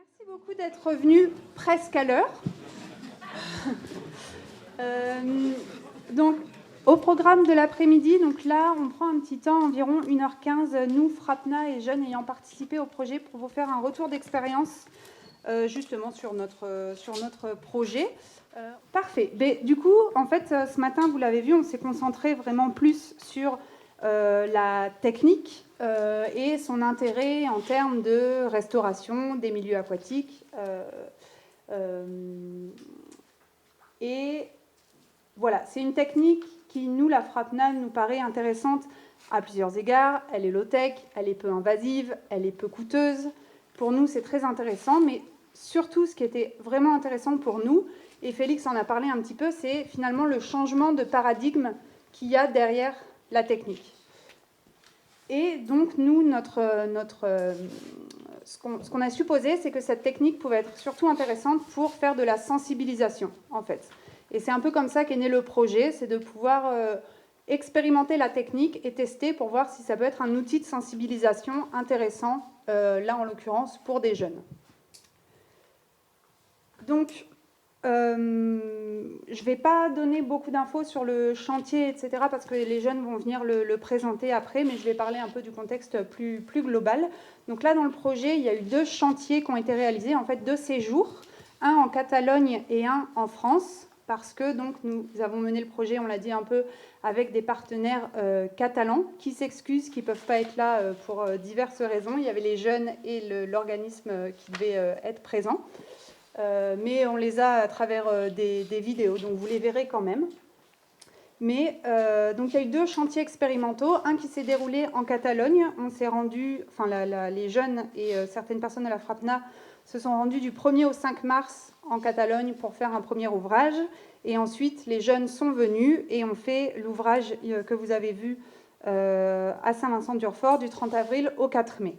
Merci beaucoup d'être venu presque à l'heure. Donc, au programme de l'après-midi, donc là, on prend un petit temps, environ 1h15, nous, Frapna et jeunes ayant participé au projet, pour vous faire un retour d'expérience justement sur notre projet. Parfait. Mais, du coup, en fait, ce matin, vous l'avez vu, on s'est concentré vraiment plus sur la technique et son intérêt en termes de restauration des milieux aquatiques. Et voilà, c'est une technique qui, nous, la Frapna, nous paraît intéressante à plusieurs égards. Elle est low-tech, elle est peu invasive, elle est peu coûteuse. Pour nous, c'est très intéressant, mais surtout, ce qui était vraiment intéressant pour nous, et Félix en a parlé un petit peu, c'est finalement le changement de paradigme qu'il y a derrière la technique. Et donc, nous, ce qu'on a supposé, c'est que cette technique pouvait être surtout intéressante pour faire de la sensibilisation, en fait. Et c'est un peu comme ça qu'est né le projet, c'est de pouvoir expérimenter la technique et tester pour voir si ça peut être un outil de sensibilisation intéressant, là en l'occurrence, pour des jeunes. Donc, je ne vais pas donner beaucoup d'infos sur le chantier, etc., parce que les jeunes vont venir le présenter après, mais je vais parler un peu du contexte plus global. Donc là, dans le projet, il y a eu 2 chantiers qui ont été réalisés, en fait 2 séjours, un en Catalogne et un en France, parce que donc, nous avons mené le projet, on l'a dit un peu, avec des partenaires catalans qui s'excusent, qui ne peuvent pas être là pour diverses raisons. Il y avait les jeunes et l'organisme qui devaient être présents. Mais on les a à travers des vidéos, donc vous les verrez quand même. Mais donc il y a eu 2 chantiers expérimentaux, un qui s'est déroulé en Catalogne. On s'est rendu, enfin les jeunes et certaines personnes de la Frapna se sont rendus du 1er au 5 mars en Catalogne pour faire un premier ouvrage. Et ensuite, les jeunes sont venus et ont fait l'ouvrage que vous avez vu à Saint-Vincent-du-Rochefort du 30 avril au 4 mai.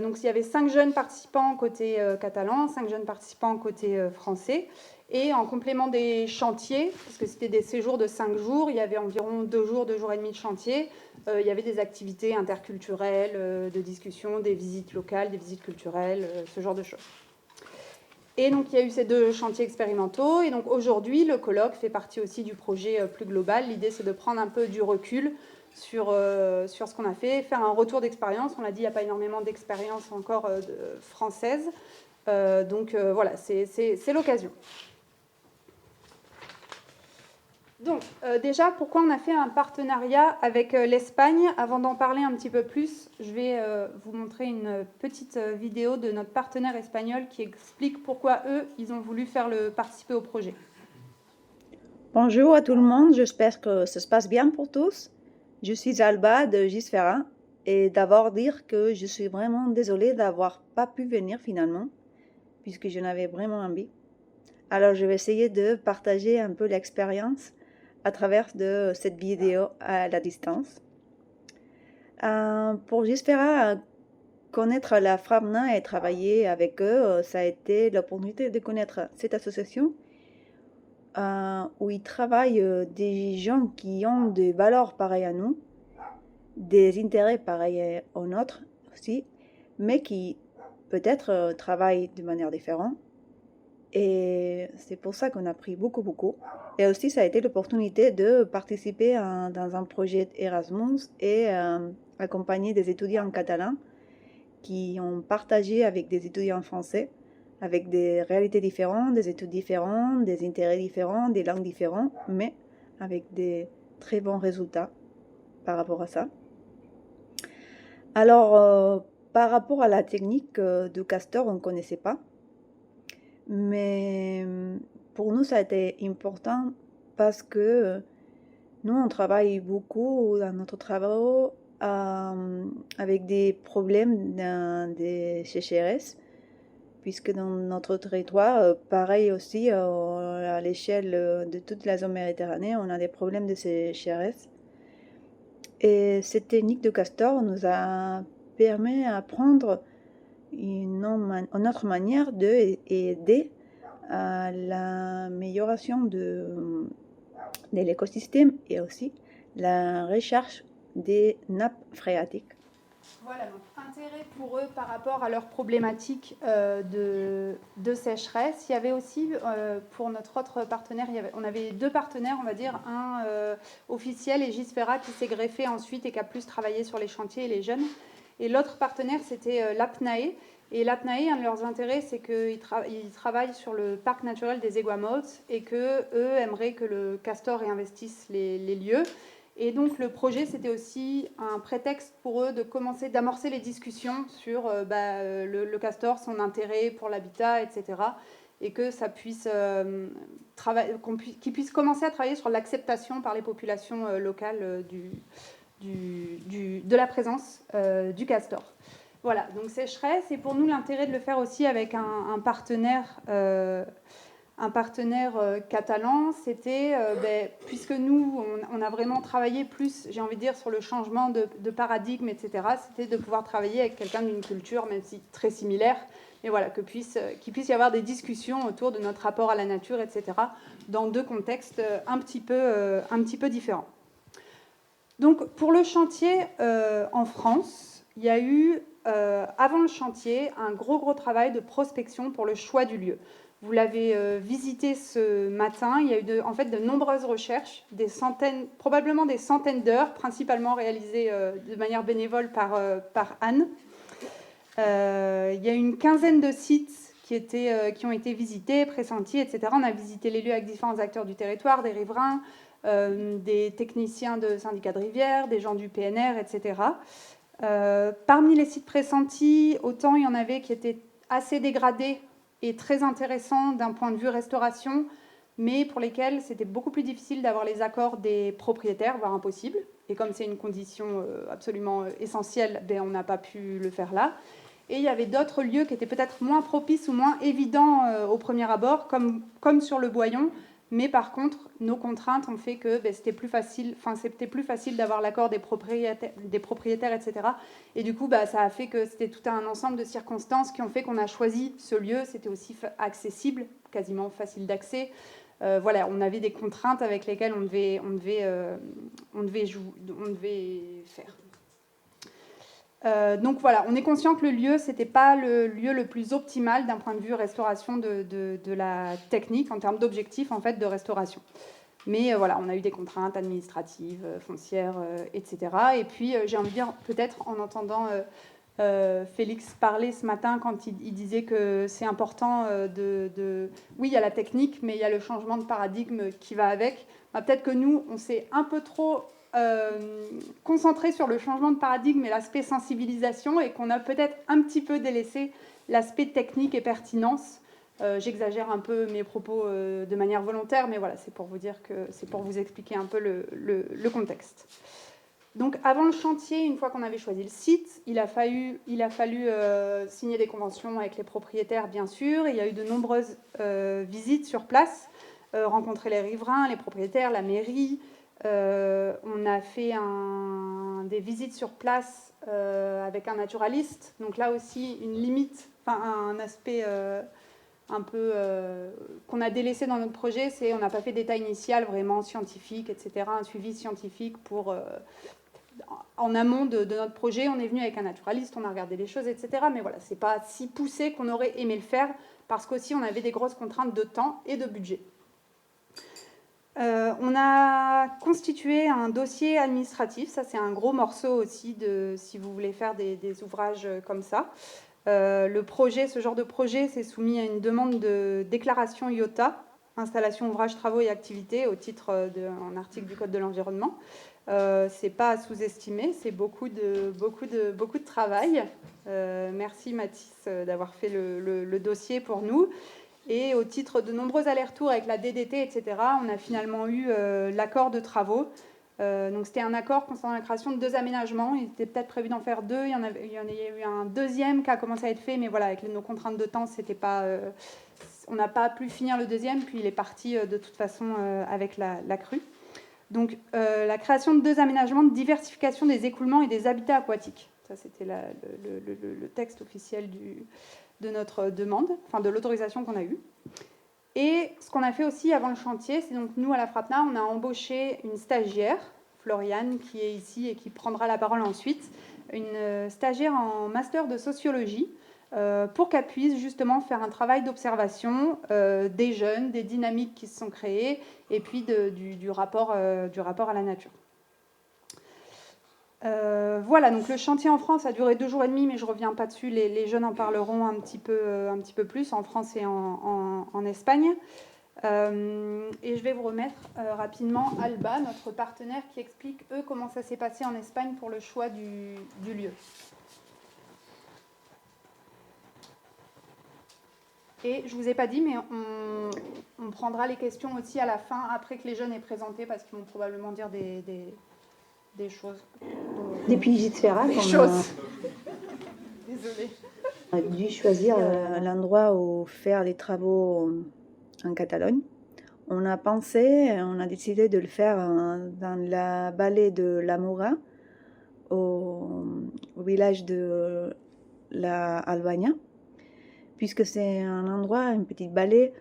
Donc il y avait 5 jeunes participants côté catalan, 5 jeunes participants côté français. Et en complément des chantiers, parce que c'était des séjours de 5 jours, il y avait environ 2 jours et demi de chantier, il y avait des activités interculturelles, de discussion, des visites locales, des visites culturelles, ce genre de choses. Et donc il y a eu ces 2 chantiers expérimentaux. Et donc aujourd'hui, le colloque fait partie aussi du projet plus global. L'idée, c'est de prendre un peu du recul sur ce qu'on a fait, faire un retour d'expérience. On l'a dit, il n'y a pas énormément d'expérience encore française. Donc voilà, c'est l'occasion. Donc déjà, pourquoi on a fait un partenariat avec l'Espagne? Avant d'en parler un petit peu plus, je vais vous montrer une petite vidéo de notre partenaire espagnol qui explique pourquoi eux, ils ont voulu participer au projet. Bonjour à tout le monde, j'espère que ça se passe bien pour tous. Je suis Alba de Gisfera et d'abord dire que je suis vraiment désolée d'avoir pas pu venir finalement, puisque je n'avais vraiment envie. Alors je vais essayer de partager un peu l'expérience à travers de cette vidéo à la distance. Pour Gisfera, connaître la Frapna et travailler avec eux, ça a été l'opportunité de connaître cette association où ils travaillent des gens qui ont des valeurs pareilles à nous, des intérêts pareils aux nôtres aussi, mais qui peut-être travaillent de manière différente. Et c'est pour ça qu'on a appris beaucoup. Et aussi, ça a été l'opportunité de participer dans un projet Erasmus et accompagner des étudiants catalans qui ont partagé avec des étudiants français, avec des réalités différentes, des études différentes, des intérêts différents, des langues différentes, mais avec des très bons résultats par rapport à ça. Alors, par rapport à la technique de castor, on ne connaissait pas. Mais pour nous, ça a été important parce que nous, on travaille beaucoup dans notre travail avec des problèmes des sécheresses, puisque dans notre territoire, pareil aussi à l'échelle de toute la zone méditerranéenne, on a des problèmes de sécheresse. Et cette technique de castor nous a permis d'apprendre une autre manière d'aider à l'amélioration de l'écosystème et aussi la recherche des nappes phréatiques. Voilà, donc intérêt pour eux par rapport à leur problématique de sécheresse. Il y avait aussi, pour notre autre partenaire, on avait 2 partenaires, on va dire, un officiel et Gisfera qui s'est greffé ensuite et qui a plus travaillé sur les chantiers et les jeunes. Et l'autre partenaire, c'était l'APNAE. Et l'APNAE, un de leurs intérêts, c'est qu'ils travaillent sur le parc naturel des Eguamotes et qu'eux aimeraient que le castor réinvestisse les lieux. Et donc le projet, c'était aussi un prétexte pour eux de commencer, d'amorcer les discussions sur le castor, son intérêt pour l'habitat, etc. Et que ça puisse qu'ils puissent commencer à travailler sur l'acceptation par les populations locales de la présence du castor. Voilà, donc sécheresse, et pour nous l'intérêt de le faire aussi avec un partenaire catalan, c'était, puisque nous, on a vraiment travaillé plus, j'ai envie de dire, sur le changement de paradigme, etc., c'était de pouvoir travailler avec quelqu'un d'une culture, même si très similaire, mais voilà, qu'il puisse y avoir des discussions autour de notre rapport à la nature, etc., dans 2 contextes un petit peu différents. Donc, pour le chantier en France, il y a eu, avant le chantier, un gros travail de prospection pour le choix du lieu. Vous l'avez visité ce matin. Il y a eu en fait de nombreuses recherches, probablement des centaines d'heures, principalement réalisées de manière bénévole par Anne. Il y a une quinzaine de sites qui ont été visités, pressentis, etc. On a visité les lieux avec différents acteurs du territoire, des riverains, des techniciens de syndicats de rivière, des gens du PNR, etc. Parmi les sites pressentis, autant il y en avait qui étaient assez dégradés et très intéressants d'un point de vue restauration, mais pour lesquels c'était beaucoup plus difficile d'avoir les accords des propriétaires, voire impossible. Et comme c'est une condition absolument essentielle, on n'a pas pu le faire là. Et il y avait d'autres lieux qui étaient peut-être moins propices ou moins évidents au premier abord, comme sur le Boyon. Mais par contre, nos contraintes ont fait que c'était plus facile d'avoir l'accord des propriétaires, etc. Et du coup, ça a fait que c'était tout un ensemble de circonstances qui ont fait qu'on a choisi ce lieu. C'était aussi accessible, quasiment facile d'accès. Voilà, on avait des contraintes avec lesquelles on devait faire. Donc voilà, on est conscient que le lieu, c'était pas le lieu le plus optimal d'un point de vue restauration de la technique, en termes d'objectifs en fait de restauration. Mais voilà, on a eu des contraintes administratives, foncières, etc. Et puis j'ai envie de dire, peut-être en entendant Félix parler ce matin quand il disait que c'est important oui, il y a la technique, mais il y a le changement de paradigme qui va avec. Peut-être que nous, on s'est un peu trop concentré sur le changement de paradigme et l'aspect sensibilisation, et qu'on a peut-être un petit peu délaissé l'aspect technique et pertinence. J'exagère un peu mes propos de manière volontaire, mais voilà, c'est pour vous dire que c'est pour vous expliquer un peu le contexte. Donc avant le chantier, une fois qu'on avait choisi le site, il a fallu signer des conventions avec les propriétaires, bien sûr. Il y a eu de nombreuses visites sur place, rencontrer les riverains, les propriétaires, la mairie. On a fait des visites sur place avec un naturaliste. Donc là aussi, une limite, un aspect un peu qu'on a délaissé dans notre projet, c'est on n'a pas fait d'état initial vraiment scientifique, etc., un suivi scientifique en amont de notre projet. On est venu avec un naturaliste, on a regardé les choses, etc. Mais voilà, c'est pas si poussé qu'on aurait aimé le faire, parce qu'aussi on avait des grosses contraintes de temps et de budget. On a constitué un dossier administratif, ça c'est un gros morceau aussi si vous voulez faire des ouvrages comme ça. Ce genre de projet, c'est soumis à une demande de déclaration IOTA, installation, ouvrages, travaux et activités, au titre d'un article du Code de l'environnement. C'est pas à sous-estimer, c'est beaucoup de travail. Merci Mathis d'avoir fait le dossier pour nous. Et au titre de nombreux allers-retours avec la DDT, etc., on a finalement eu l'accord de travaux. Donc c'était un accord concernant la création de 2 aménagements. Il était peut-être prévu d'en faire 2. Il y en a eu un deuxième qui a commencé à être fait, mais voilà, avec nos contraintes de temps, on n'a pas pu finir le deuxième, puis il est parti de toute façon avec la crue. Donc la création de 2 aménagements de diversification des écoulements et des habitats aquatiques. Ça, c'était le texte officiel de notre demande, enfin de l'autorisation qu'on a eue. Et ce qu'on a fait aussi avant le chantier, c'est donc nous à la FRAPNA, on a embauché une stagiaire, Floriane, qui est ici et qui prendra la parole ensuite, une stagiaire en master de sociologie pour qu'elle puisse justement faire un travail d'observation des jeunes, des dynamiques qui se sont créées, et puis du rapport à la nature. Voilà, donc le chantier en France a duré 2 jours et demi, mais je ne reviens pas dessus, les jeunes en parleront un petit peu plus, en France et en Espagne. Et je vais vous remettre rapidement Alba, notre partenaire, qui explique, eux, comment ça s'est passé en Espagne pour le choix du lieu. Et je ne vous ai pas dit, mais on prendra les questions aussi à la fin, après que les jeunes aient présenté, parce qu'ils vont probablement dire des choses. Des pigitsphéra. Des choses. Désolée. On a dû choisir l'endroit où faire les travaux en Catalogne. On a décidé de le faire dans la vallée de la Mora, au village de la Albania, puisque c'est un endroit, une petite vallée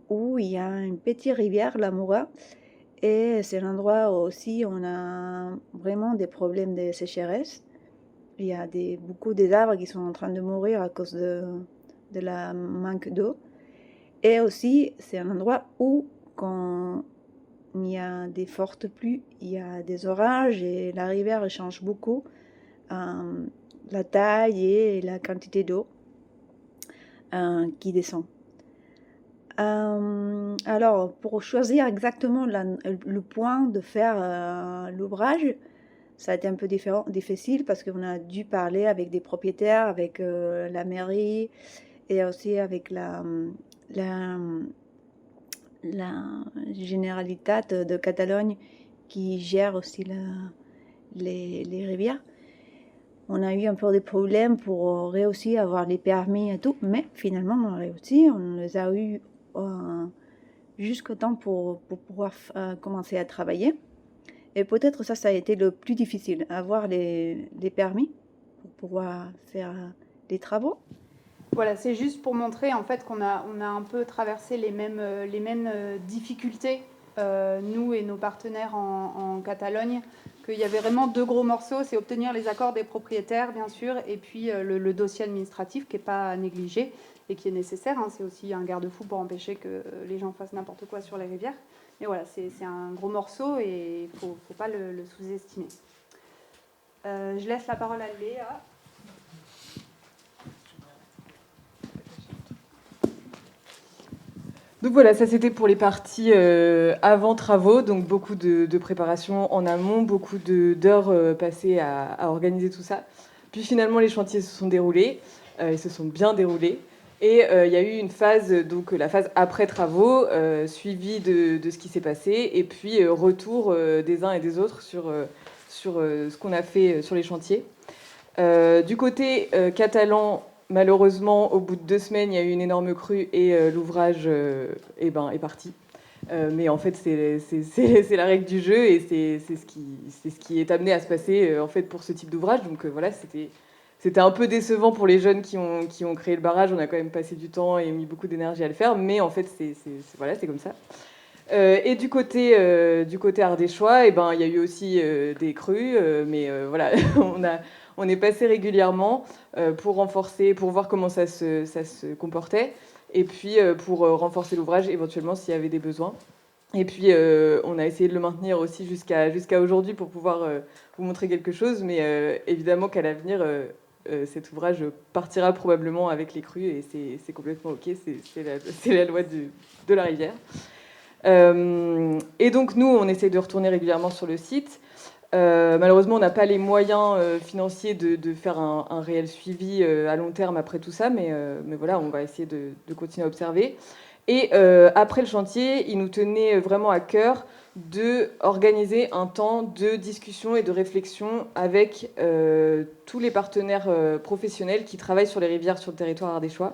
où il y a une petite rivière, la Mora, et c'est un endroit où aussi on a vraiment des problèmes de sécheresse. Il y a beaucoup d'arbres qui sont en train de mourir à cause de la manque d'eau. Et aussi, c'est un endroit où, quand il y a des fortes pluies, il y a des orages et la rivière change beaucoup la taille et la quantité d'eau qui descend. Alors, pour choisir exactement le point de faire l'ouvrage, ça a été un peu difficile parce qu'on a dû parler avec des propriétaires, avec la mairie et aussi avec la Generalitat de Catalogne qui gère aussi les rivières. On a eu un peu de problèmes pour réussir à avoir les permis et tout, mais finalement on a réussi, on les a eu jusqu'au temps pour pouvoir commencer à travailler. Et peut-être ça a été le plus difficile, avoir les permis pour pouvoir faire les travaux. Voilà, c'est juste pour montrer en fait qu'on a un peu traversé les mêmes difficultés, nous et nos partenaires en Catalogne, qu'il y avait vraiment 2 gros morceaux, c'est obtenir les accords des propriétaires, bien sûr, et puis le dossier administratif qui n'est pas négligé et qui est nécessaire. Hein, c'est aussi un garde-fou pour empêcher que les gens fassent n'importe quoi sur les rivières. Mais voilà, c'est un gros morceau et il ne faut pas le sous-estimer. Je laisse la parole à Léa. Donc voilà, ça c'était pour les parties avant travaux, donc beaucoup de préparation en amont, beaucoup d'heures passées à organiser tout ça. Puis finalement les chantiers se sont déroulés, ils se sont bien déroulés. Et il y a eu une phase, donc la phase après travaux, suivie de ce qui s'est passé, et puis retour des uns et des autres sur ce qu'on a fait sur les chantiers. Du côté catalan, malheureusement, au bout de 2 semaines, il y a eu une énorme crue et l'ouvrage est parti. Mais en fait, c'est la règle du jeu et c'est ce qui est amené à se passer en fait, pour ce type d'ouvrage. Donc voilà, c'était un peu décevant pour les jeunes qui ont créé le barrage. On a quand même passé du temps et mis beaucoup d'énergie à le faire. Mais en fait, voilà, c'est comme ça. Et du côté ardéchois, il y a eu aussi des crues. Mais voilà, on est passé régulièrement pour renforcer, pour voir comment ça se comportait, et puis pour renforcer l'ouvrage éventuellement s'il y avait des besoins. Et puis on a essayé de le maintenir aussi jusqu'à aujourd'hui pour pouvoir vous montrer quelque chose, mais évidemment qu'à l'avenir, cet ouvrage partira probablement avec les crues, et c'est complètement OK, c'est la loi de la rivière. Et donc nous, on essaie de retourner régulièrement sur le site. Malheureusement, on n'a pas les moyens financiers de faire un réel suivi à long terme après tout ça, mais voilà, on va essayer de continuer à observer. Et après le chantier, il nous tenait vraiment à cœur d'organiser un temps de discussion et de réflexion avec tous les partenaires professionnels qui travaillent sur les rivières sur le territoire ardéchois.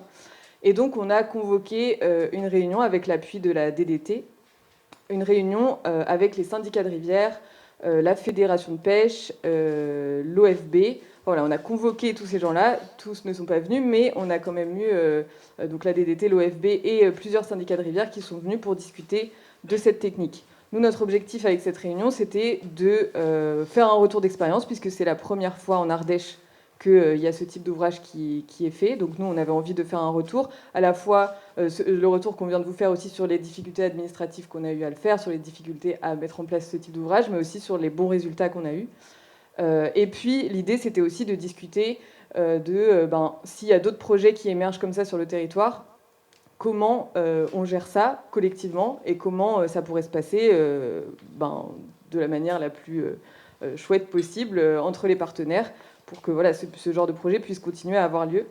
Et donc, on a convoqué une réunion avec l'appui de la DDT, une réunion avec les syndicats de rivières, la Fédération de pêche, l'OFB. Voilà, on a convoqué tous ces gens-là, tous ne sont pas venus, mais on a quand même eu donc la DDT, l'OFB et plusieurs syndicats de rivières qui sont venus pour discuter de cette technique. Nous, notre objectif avec cette réunion, c'était de faire un retour d'expérience, puisque c'est la première fois en Ardèche qu'il y a ce type d'ouvrage qui est fait. Donc nous, on avait envie de faire un retour, à la fois le retour qu'on vient de vous faire aussi sur les difficultés administratives qu'on a eu à le faire, sur les difficultés à mettre en place ce type d'ouvrage, mais aussi sur les bons résultats qu'on a eus. Et puis l'idée, c'était aussi de discuter s'il y a d'autres projets qui émergent comme ça sur le territoire, comment on gère ça collectivement et comment ça pourrait se passer de la manière la plus chouette possible entre les partenaires pour que voilà, ce genre de projet puisse continuer à avoir lieu.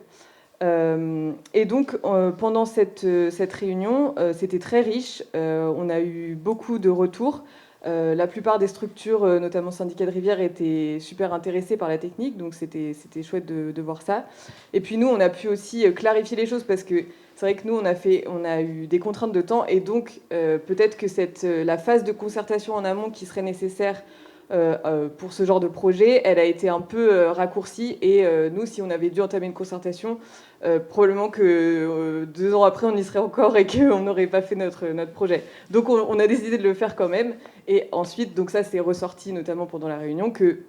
Et donc, pendant cette réunion, c'était très riche. On a eu beaucoup de retours. La plupart des structures, notamment syndicats de rivière, étaient super intéressées par la technique, donc c'était chouette de voir ça. Et puis nous, on a pu aussi clarifier les choses, parce que c'est vrai que nous, on a eu des contraintes de temps, et donc peut-être que la phase de concertation en amont qui serait nécessaire pour ce genre de projet, elle a été un peu raccourcie, et nous, si on avait dû entamer une concertation, probablement que 2 ans après, on y serait encore et qu'on n'aurait pas fait notre projet. Donc on a décidé de le faire quand même. Et ensuite, donc ça c'est ressorti notamment pendant la réunion, que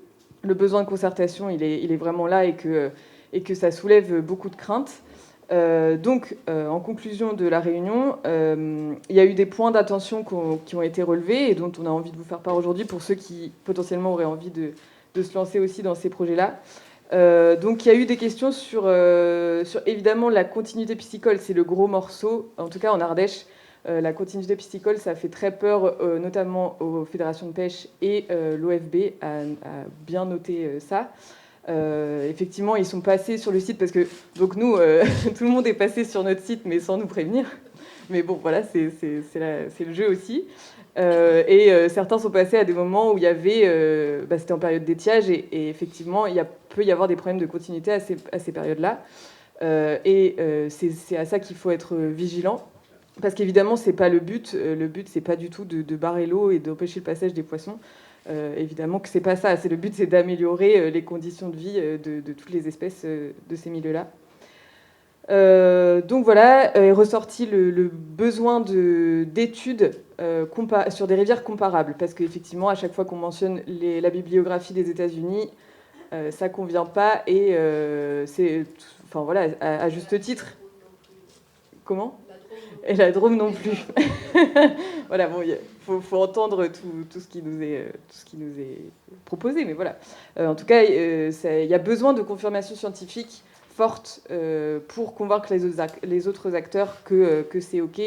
le besoin de concertation, il est vraiment là et que ça soulève beaucoup de craintes. En conclusion de la réunion, il y a eu des points d'attention qui ont été relevés et dont on a envie de vous faire part aujourd'hui pour ceux qui potentiellement auraient envie de se lancer aussi dans ces projets-là. Donc il y a eu des questions sur évidemment la continuité piscicole, c'est le gros morceau, en tout cas en Ardèche. La continuité piscicole, ça fait très peur, notamment aux fédérations de pêche, et l'OFB a bien noté ça. Effectivement, ils sont passés sur le site parce que donc nous, tout le monde est passé sur notre site, mais sans nous prévenir. Mais bon, voilà, c'est le jeu aussi. Certains sont passés à des moments où il y avait, c'était en période d'étiage, et effectivement, il peut y avoir des problèmes de continuité à ces périodes-là. C'est à ça qu'il faut être vigilant. Parce qu'évidemment, c'est pas le but. Le but, c'est pas du tout de barrer l'eau et d'empêcher le passage des poissons. Évidemment que c'est pas ça. Le but, c'est d'améliorer les conditions de vie de toutes les espèces de ces milieux-là. Donc voilà, est ressorti le besoin d'études sur des rivières comparables. Parce qu'effectivement, à chaque fois qu'on mentionne la bibliographie des États-Unis, ça convient pas. Et enfin voilà, à juste titre. Comment ? Et la Drôme non plus. Voilà, bon, faut entendre tout ce qui nous est proposé, mais voilà. En tout cas, il y a besoin de confirmation scientifique forte pour convaincre les autres acteurs que c'est OK,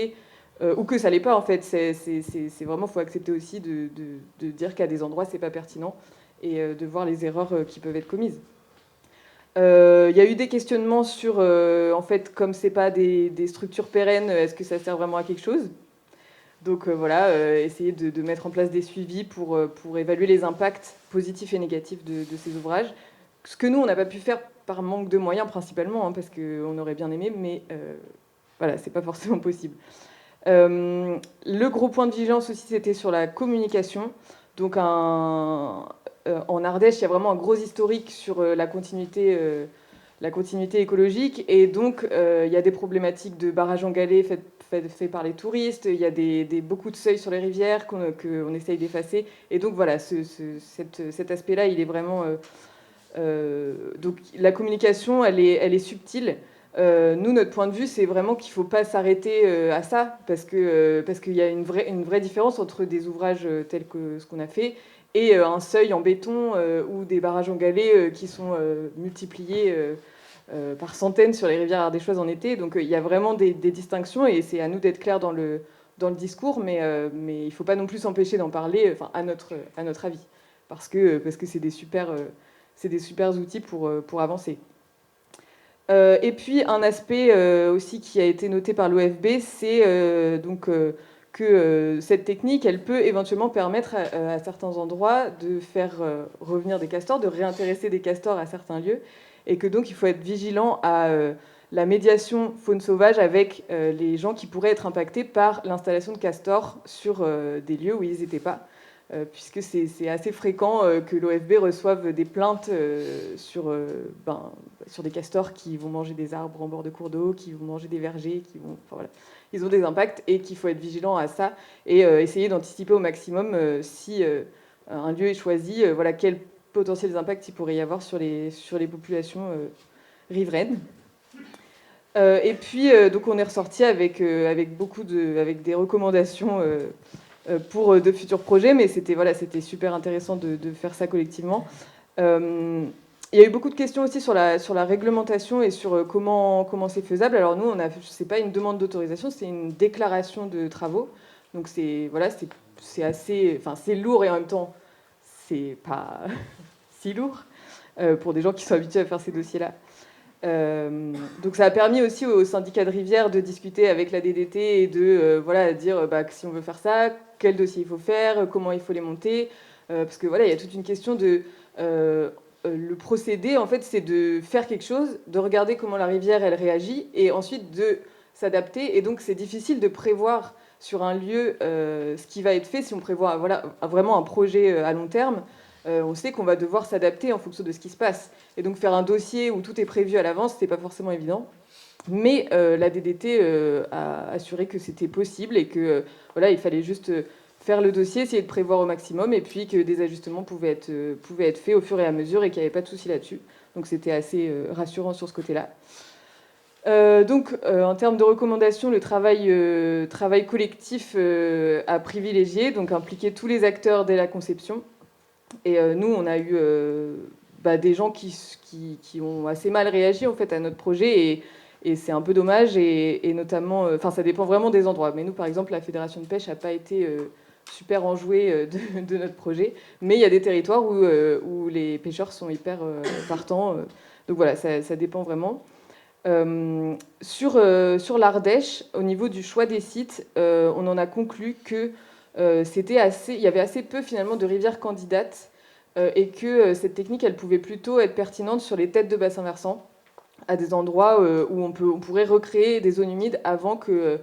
ou que ça l'est pas, en fait. C'est vraiment, faut accepter aussi de dire qu'à des endroits, c'est pas pertinent, et de voir les erreurs qui peuvent être commises. Il y a eu des questionnements sur, en fait, comme c'est pas des structures pérennes, est-ce que ça sert vraiment à quelque chose ? Donc voilà, essayer de mettre en place des suivis pour évaluer les impacts positifs et négatifs de ces ouvrages. Ce que nous, on n'a pas pu faire par manque de moyens principalement, hein, parce qu'on aurait bien aimé, mais voilà, c'est pas forcément possible. Le gros point de vigilance aussi, c'était sur la communication. Donc en Ardèche, il y a vraiment un gros historique sur la continuité écologique, et donc il y a des problématiques de barrages en galets faits par les touristes, il y a beaucoup de seuils sur les rivières qu'on essaye d'effacer, et donc voilà, cet aspect-là, il est vraiment... donc la communication, elle est subtile. Nous, notre point de vue, c'est vraiment qu'il ne faut pas s'arrêter à ça, parce qu'il y a une vraie différence entre des ouvrages tels que ce qu'on a fait et un seuil en béton ou des barrages en galets qui sont multipliés par centaines sur les rivières ardéchoises en été. Donc il y a vraiment des distinctions, et c'est à nous d'être clairs dans le discours, mais il ne faut pas non plus s'empêcher d'en parler, à notre avis, parce que c'est des super outils pour avancer. Et puis un aspect aussi qui a été noté par l'OFB, c'est que cette technique, elle peut éventuellement permettre à certains endroits de faire revenir des castors, de réintéresser des castors à certains lieux, et que donc il faut être vigilant à la médiation faune sauvage avec les gens qui pourraient être impactés par l'installation de castors sur des lieux où ils n'étaient pas. Puisque c'est assez fréquent que l'OFB reçoive des plaintes sur des castors qui vont manger des arbres en bord de cours d'eau, qui vont manger des vergers, voilà. Ils ont des impacts, et qu'il faut être vigilant à ça et essayer d'anticiper au maximum si un lieu est choisi, voilà, quelles potentiels impacts il pourrait y avoir sur les populations riveraines. Et puis, donc on est ressorti avec des recommandations pour de futurs projets, mais c'était super intéressant de faire ça collectivement. Il y a eu beaucoup de questions aussi sur la réglementation et sur comment c'est faisable. Alors nous, c'est pas une demande d'autorisation, c'est une déclaration de travaux. Donc c'est assez, enfin c'est lourd et en même temps c'est pas si lourd pour des gens qui sont habitués à faire ces dossiers-là. Donc ça a permis aussi au syndicat de rivière de discuter avec la DDT et de dire que si on veut faire ça, quel dossier il faut faire, comment il faut les monter, parce que il y a toute une question de le procédé en fait c'est de faire quelque chose, de regarder comment la rivière elle réagit et ensuite de s'adapter, et donc c'est difficile de prévoir sur un lieu ce qui va être fait si on prévoit vraiment un projet à long terme. On sait qu'on va devoir s'adapter en fonction de ce qui se passe. Et donc faire un dossier où tout est prévu à l'avance, c'est pas forcément évident. Mais la DDT a assuré que c'était possible et que il fallait juste faire le dossier, essayer de prévoir au maximum, et puis que des ajustements pouvaient être faits au fur et à mesure et qu'il n'y avait pas de souci là-dessus. Donc c'était assez rassurant sur ce côté-là. Donc, en termes de recommandations, le travail collectif à privilégier, donc impliquer tous les acteurs dès la conception. Et nous, on a eu des gens qui ont assez mal réagi en fait à notre projet, et c'est un peu dommage, et notamment, ça dépend vraiment des endroits. Mais nous, par exemple, la Fédération de pêche n'a pas été super enjouée de notre projet, mais il y a des territoires où les pêcheurs sont hyper partants. Donc voilà, ça dépend vraiment. Sur l'Ardèche, au niveau du choix des sites, on en a conclu que il y avait assez peu finalement de rivières candidates, et que cette technique elle pouvait plutôt être pertinente sur les têtes de bassin versant, à des endroits où on pourrait recréer des zones humides avant que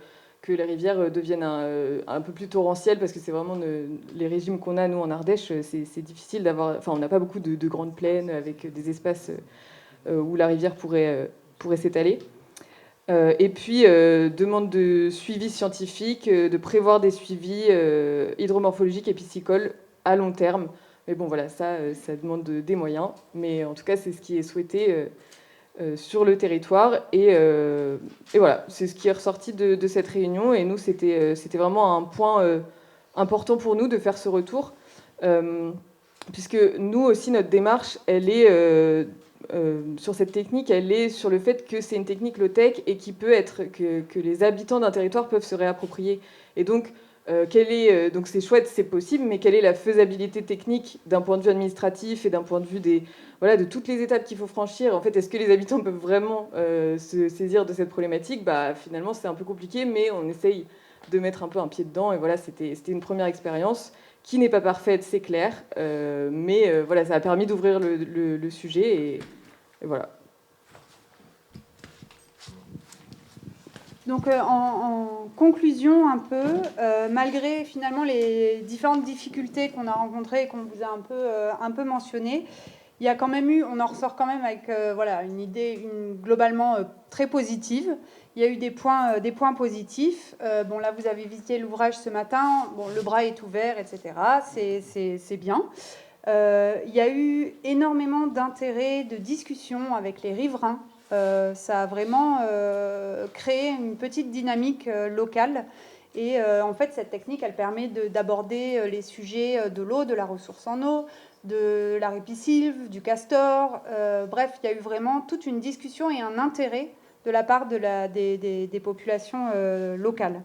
les rivières deviennent un peu plus torrentielles, parce que c'est vraiment les régimes qu'on a nous en Ardèche, c'est difficile d'avoir, on n'a pas beaucoup de grandes plaines avec des espaces où la rivière pourrait s'étaler. Et puis, demande de suivi scientifique, de prévoir des suivis hydromorphologiques et piscicoles à long terme. Mais bon, voilà, ça demande des moyens. Mais en tout cas, c'est ce qui est souhaité sur le territoire. Et voilà, c'est ce qui est ressorti de cette réunion. Et nous, c'était vraiment un point important pour nous de faire ce retour. Puisque nous aussi, notre démarche, elle est... sur cette technique, elle est sur le fait que c'est une technique low-tech et que les habitants d'un territoire peuvent se réapproprier. Et donc, donc c'est chouette, c'est possible, mais quelle est la faisabilité technique d'un point de vue administratif et d'un point de vue de toutes les étapes qu'il faut franchir? En fait, est-ce que les habitants peuvent vraiment se saisir de cette problématique? Finalement, c'est un peu compliqué, mais on essaye de mettre un peu un pied dedans. Et voilà, c'était une première expérience qui n'est pas parfaite, c'est clair, mais ça a permis d'ouvrir le sujet, et voilà. Donc en conclusion un peu, malgré finalement les différentes difficultés qu'on a rencontrées et qu'on vous a un peu mentionnées, il y a quand même eu, on en ressort quand même avec une idée globalement très positive. Il y a eu des points positifs. Bon, là, vous avez visité l'ouvrage ce matin. Bon, le bras est ouvert, etc. C'est bien. Il y a eu énormément d'intérêt, de discussions avec les riverains. Ça a vraiment créé une petite dynamique locale. Et en fait, cette technique, elle permet d'aborder les sujets de l'eau, de la ressource en eau, de la ripisylve, du castor. Bref, il y a eu vraiment toute une discussion et un intérêt de la part des populations locales.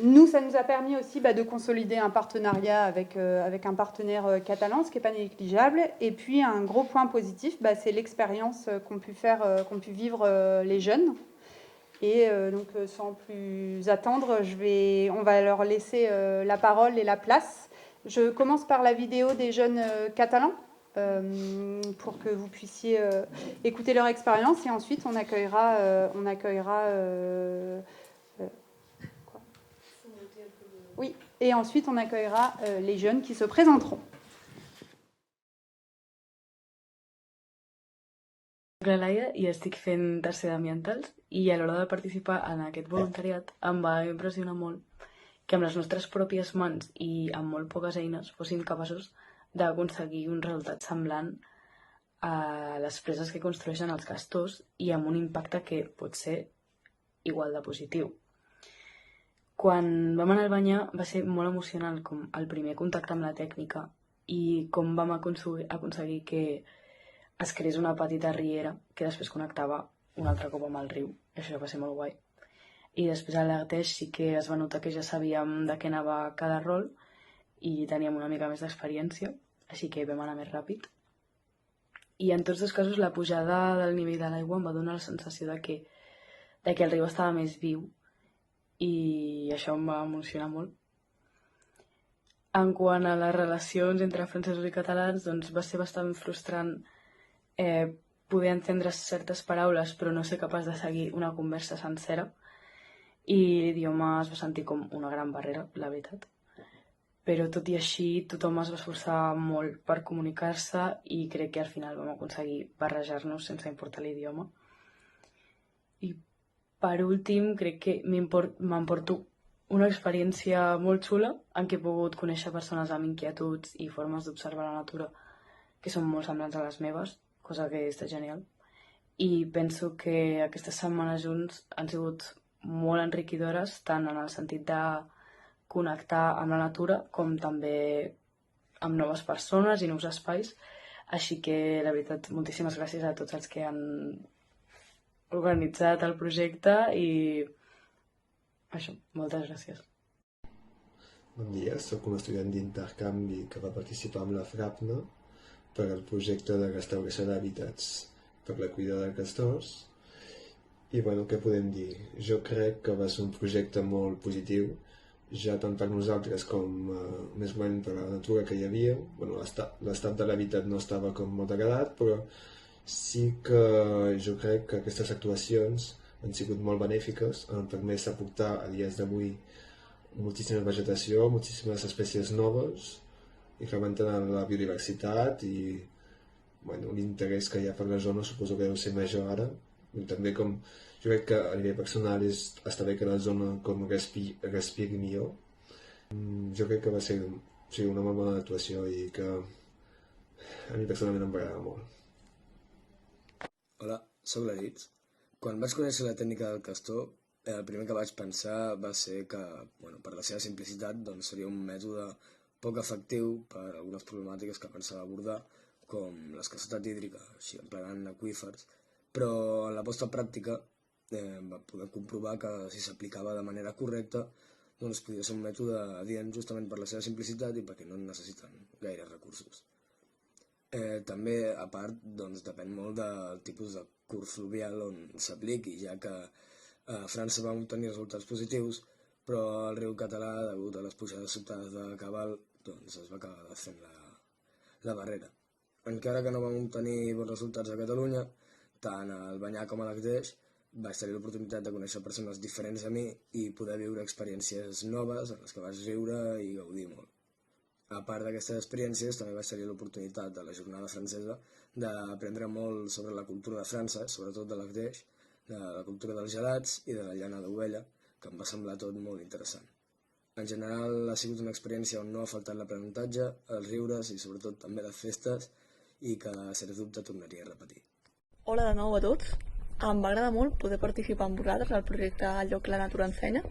Nous, ça nous a permis aussi de consolider un partenariat avec un partenaire catalan, ce qui n'est pas négligeable. Et puis, un gros point positif, c'est l'expérience qu'ont pu vivre les jeunes. Et donc, sans plus attendre, on va leur laisser la parole et la place. Je commence par la vidéo des jeunes catalans, pour que vous puissiez écouter leur expérience, et ensuite on accueillera quoi ? Oui, et ensuite on accueillera les jeunes qui se présenteront. Soc la Laia i estic fent tercer d'ambientals, i a l'hora de participar en aquest voluntariat em va impressionar molt que amb les nostres pròpies mans i amb molt poques eines fóssim capaços d'aconseguir un resultat semblant a les preses que construeixen els castors i amb un impacte que pot ser igual de positiu. Quan vam anar al banyar va ser molt emocionant com el primer contacte amb la tècnica i com vam aconseguir que es creés una petita riera que després connectava un altre cop amb el riu. Això va ser molt guai. I després a l'Ardèche sí que es va notar que ja sabíem de què anava cada rol i teníem una mica més d'experiència, així que vam anar més ràpid. I en tots dos casos la pujada del nivell de l'aigua em va donar la sensació de que el riu estava més viu i això em va emocionar molt. En quant a les relacions entre francesos i catalans, doncs va ser bastant frustrant poder entendre certes paraules però no ser capaç de seguir una conversa sencera i l'idioma es va sentir com una gran barrera, la veritat. Però tot i així tothom es va esforçar molt per comunicar-se i crec que al final vam aconseguir barrejar-nos sense importar l'idioma. I per últim, crec que m'emporto una experiència molt xula en què he pogut conèixer persones amb inquietuds i formes d'observar la natura que són molt semblants a les meves, cosa que està genial. I penso que aquestes setmanes junts han sigut molt enriquidores, tant en el sentit de connectar amb la natura com també amb noves persones i nous espais. Així que, la veritat, moltíssimes gràcies a tots els que han organitzat el projecte i això, moltes gràcies. Bon dia, sóc un estudiant d'intercanvi que va participar amb la FRAPNA per al projecte de restauració d'hàbitats per la cuida de castors. I bueno, què podem dir? Jo crec que va ser un projecte molt positiu, ja tant per nosaltres com més guany per la natura que hi havia. Bueno, l'estat de l'hàbitat no estava com molt agradat, però sí que jo crec que aquestes actuacions han sigut molt benèfiques, han permès aportar a dies d'avui moltíssima vegetació, moltíssimes espècies noves, incrementant la biodiversitat i bueno, l'interès que hi ha per la zona suposo que deu ser major ara. I també com jo crec que a nivell personal està bé que la zona com respiri millor. Jo crec que va ser una molt bona actuació i que a mi personalment em va agradar molt. Hola, sóc l'Aritz. Quan vaig conèixer la tècnica del castor, el primer que vaig pensar va ser que, per la seva simplicitat, doncs seria un mètode poc efectiu per a algunes problemàtiques que pensava abordar, com l'escassetat hídrica, així empleant aqüífers, però en la posta pràctica va poder comprovar que si s'aplicava de manera correcta, doncs podia ser un mètode adient justament per la seva simplicitat i perquè no necessiten gaire recursos. També, a part, depèn molt del tipus de curs fluvial on s'apliqui, ja que a França vam obtenir resultats positius, però al riu Català, degut a les pujades sobtades de cabal, es va acabar fent la barrera. Encara que no vam obtenir bons resultats a Catalunya, tant al Banyar com a l'Ardèche, vaig tenir l'oportunitat de conèixer persones diferents a mi i poder viure experiències noves en les que vaig riure i gaudir molt. A part d'aquestes experiències, també vaig tenir l'oportunitat de la jornada francesa d'aprendre molt sobre la cultura de França, sobretot de l'Ardèche, de la cultura dels gelats i de la llana d'ovella, que em va semblar tot molt interessant. En general, ha sigut una experiència on no ha faltat l'aprenentatge, els riures i sobretot també les festes, i que, sens dubte, tornaria a repetir. Hola de nou a tots. Em va agradar molt poder participar amb vosaltres al projecte El lloc que la natura ensenya.